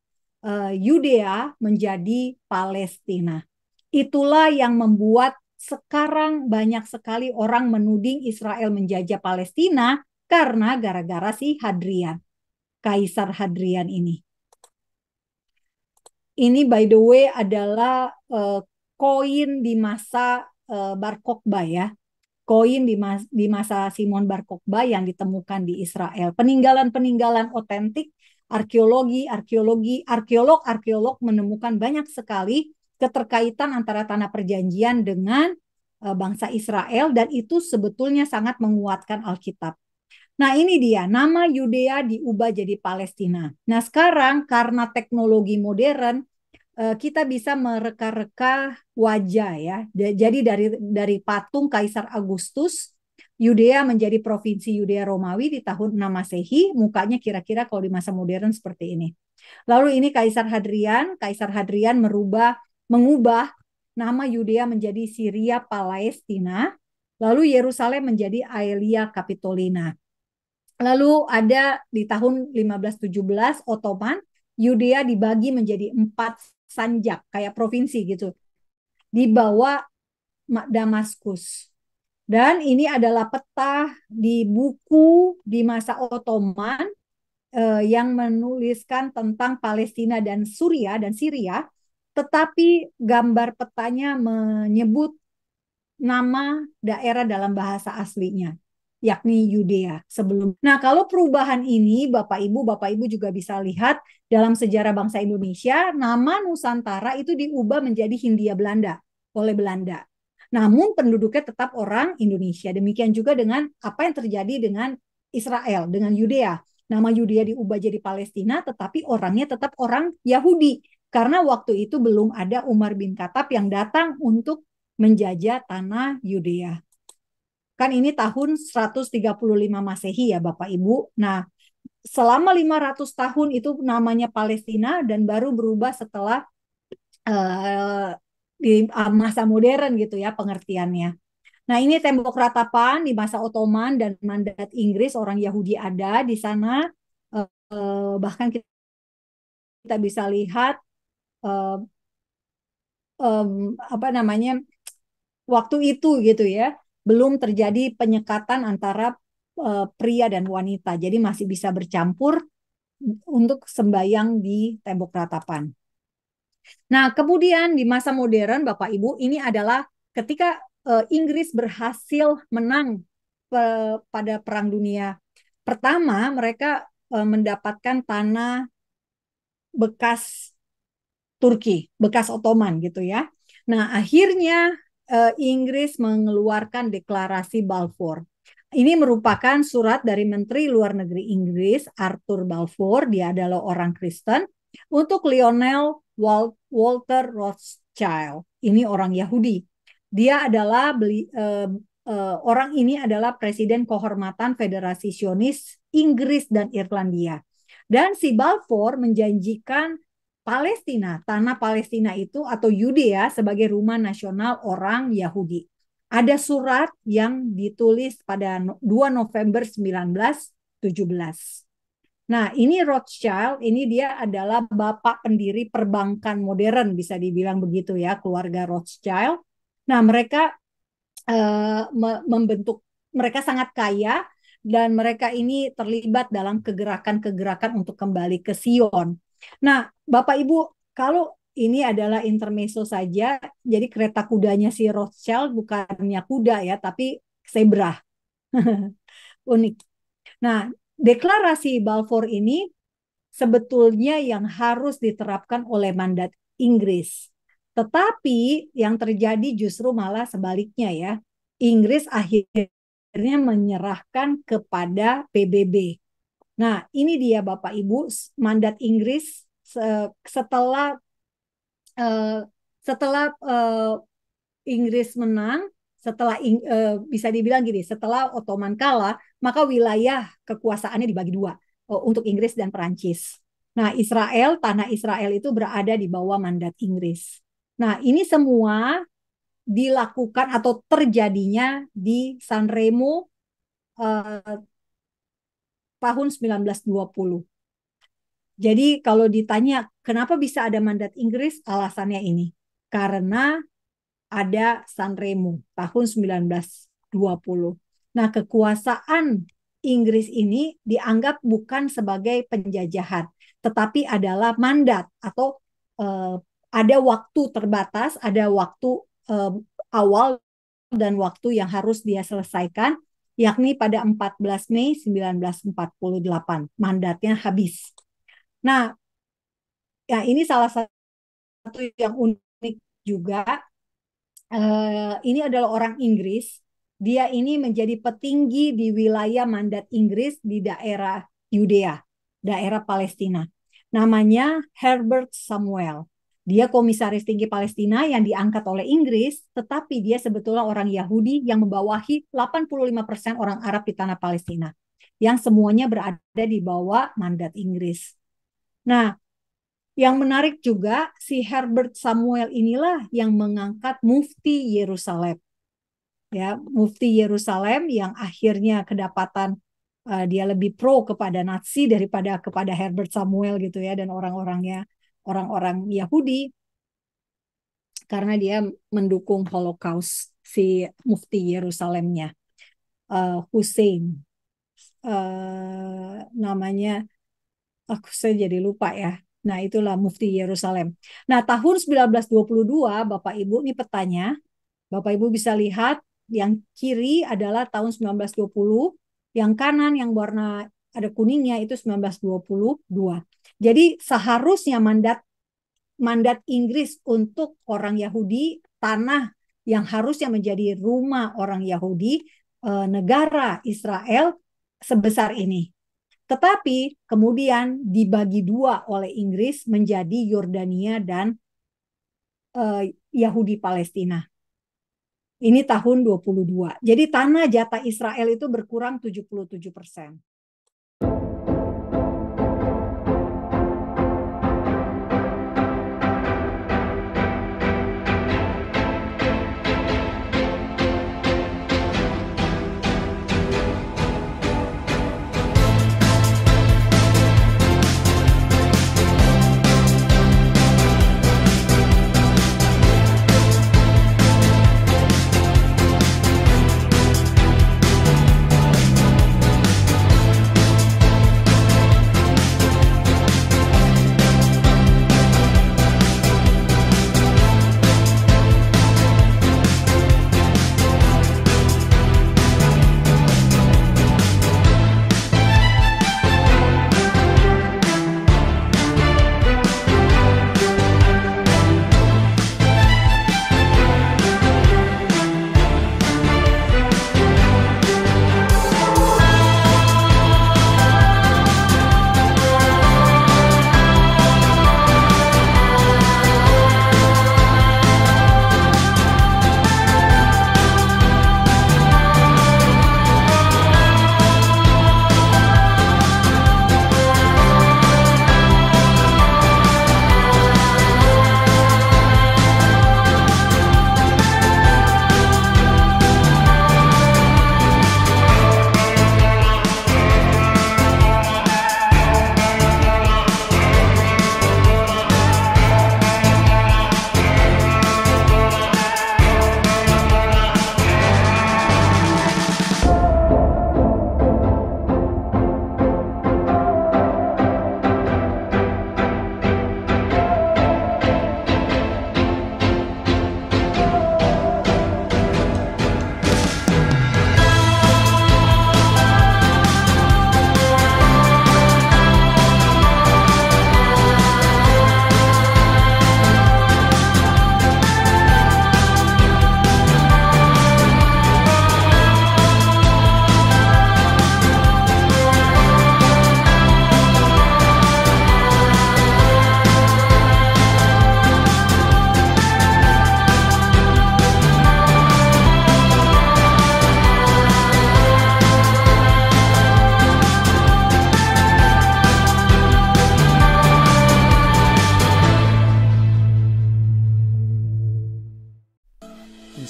Yudea menjadi Palestina. Itulah yang membuat sekarang banyak sekali orang menuding Israel menjajah Palestina karena gara-gara si Hadrian, Kaisar Hadrian ini. Ini by the way adalah koin di masa Bar Kokhba ya. Koin di masa Simon Bar Kokhba yang ditemukan di Israel. Peninggalan-peninggalan otentik, arkeolog menemukan banyak sekali keterkaitan antara Tanah Perjanjian dengan bangsa Israel dan itu sebetulnya sangat menguatkan Alkitab. Nah, ini dia, nama Yudea diubah jadi Palestina. Nah, sekarang karena teknologi modern, kita bisa mereka-reka wajah ya. Jadi dari patung Kaisar Agustus, Yudea menjadi provinsi Yudea Romawi di tahun 6 Masehi, mukanya kira-kira kalau di masa modern seperti ini. Lalu ini Kaisar Hadrian mengubah nama Yudea menjadi Syria Palestina, lalu Yerusalem menjadi Aelia Capitolina. Lalu ada di tahun 1517 Ottoman, Yudea dibagi menjadi 4 sanjak kayak provinsi gitu di bawah Damaskus. Dan ini adalah peta di buku di masa Ottoman yang menuliskan tentang Palestina dan Suriah dan Syria, tetapi gambar petanya menyebut nama daerah dalam bahasa aslinya, yakni Yudea sebelum. Nah, kalau perubahan ini Bapak Ibu juga bisa lihat dalam sejarah bangsa Indonesia, nama Nusantara itu diubah menjadi Hindia Belanda oleh Belanda. Namun penduduknya tetap orang Indonesia. Demikian juga dengan apa yang terjadi dengan Israel, dengan Yudea. Nama Yudea diubah jadi Palestina, tetapi orangnya tetap orang Yahudi. Karena waktu itu belum ada Umar bin Khattab yang datang untuk menjajah tanah Yudea. Kan ini tahun 135 Masehi ya Bapak Ibu. Nah, selama 500 tahun itu namanya Palestina dan baru berubah setelah di masa modern gitu ya pengertiannya. Nah, ini tembok ratapan di masa Ottoman dan mandat Inggris, orang Yahudi ada di sana. Bahkan kita bisa lihat eh, apa namanya waktu itu gitu ya, belum terjadi penyekatan antara pria dan wanita. Jadi masih bisa bercampur untuk sembayang di tembok ratapan. Nah, kemudian di masa modern, Bapak Ibu, ini adalah ketika Inggris berhasil menang pada Perang Dunia Pertama, mereka mendapatkan tanah bekas Turki, bekas Ottoman gitu ya. Nah, akhirnya Inggris mengeluarkan deklarasi Balfour. Ini merupakan surat dari Menteri Luar Negeri Inggris, Arthur Balfour, dia adalah orang Kristen, untuk Lionel Walter Rothschild. Ini orang Yahudi. Dia adalah orang ini adalah Presiden Kehormatan Federasi Zionis Inggris dan Irlandia. Dan si Balfour menjanjikan Palestina, tanah Palestina itu atau Yudea sebagai rumah nasional orang Yahudi. Ada surat yang ditulis pada 2 November 1917. Nah, ini Rothschild, ini dia adalah bapak pendiri perbankan modern, bisa dibilang begitu ya, keluarga Rothschild. Nah, mereka membentuk, mereka sangat kaya dan mereka ini terlibat dalam kegerakan-kegerakan untuk kembali ke Sion. Nah, Bapak Ibu, kalau ini adalah intermezzo saja, jadi kereta kudanya si Rothschild bukannya kuda ya, tapi zebra. Unik. Nah, deklarasi Balfour ini sebetulnya yang harus diterapkan oleh mandat Inggris. Tetapi yang terjadi justru malah sebaliknya ya. Inggris akhirnya menyerahkan kepada PBB. Nah, ini dia Bapak Ibu mandat Inggris setelah uh, setelah Inggris menang, setelah bisa dibilang gini, setelah Ottoman kalah, maka wilayah kekuasaannya dibagi dua untuk Inggris dan Perancis. Nah, Israel, tanah Israel itu berada di bawah mandat Inggris. Nah, ini semua dilakukan atau terjadinya di San Remo eh, tahun 1920. Jadi kalau ditanya kenapa bisa ada mandat Inggris, alasannya ini. Karena ada Sanremo tahun 1920. Nah, kekuasaan Inggris ini dianggap bukan sebagai penjajahan, tetapi adalah mandat atau ada waktu terbatas, ada waktu eh, awal dan waktu yang harus dia selesaikan, yakni pada 14 Mei 1948. Mandatnya habis. Nah, ya ini salah satu yang unik juga. Ini adalah orang Inggris. Dia ini menjadi petinggi di wilayah mandat Inggris di daerah Yudea, daerah Palestina. Namanya Herbert Samuel. Dia komisaris tinggi Palestina yang diangkat oleh Inggris, tetapi dia sebetulnya orang Yahudi yang membawahi 85% orang Arab di tanah Palestina, yang semuanya berada di bawah mandat Inggris. Nah, yang menarik juga, si Herbert Samuel inilah yang mengangkat Mufti Yerusalem. Ya, Mufti Yerusalem yang akhirnya kedapatan dia lebih pro kepada Nazi daripada kepada Herbert Samuel gitu ya dan orang-orangnya. orang-orang Yahudi karena dia mendukung Holocaust si Mufti Yerusalemnya, Hussein, namanya saya jadi lupa ya. Nah, itulah Mufti Yerusalem. Nah, tahun 1922, Bapak Ibu, ini petanya. Bapak Ibu bisa lihat yang kiri adalah tahun 1920, yang kanan yang warna ada kuningnya itu 1922. Jadi seharusnya mandat Inggris untuk orang Yahudi, tanah yang harusnya menjadi rumah orang Yahudi, negara Israel sebesar ini. Tetapi kemudian dibagi dua oleh Inggris menjadi Yordania dan Yahudi Palestina. Ini tahun 22. Jadi tanah jatah Israel itu berkurang 77%.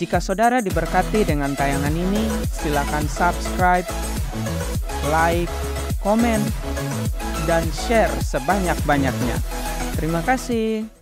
Jika saudara diberkati dengan tayangan ini, silakan subscribe, like, komen, dan share sebanyak-banyaknya. Terima kasih.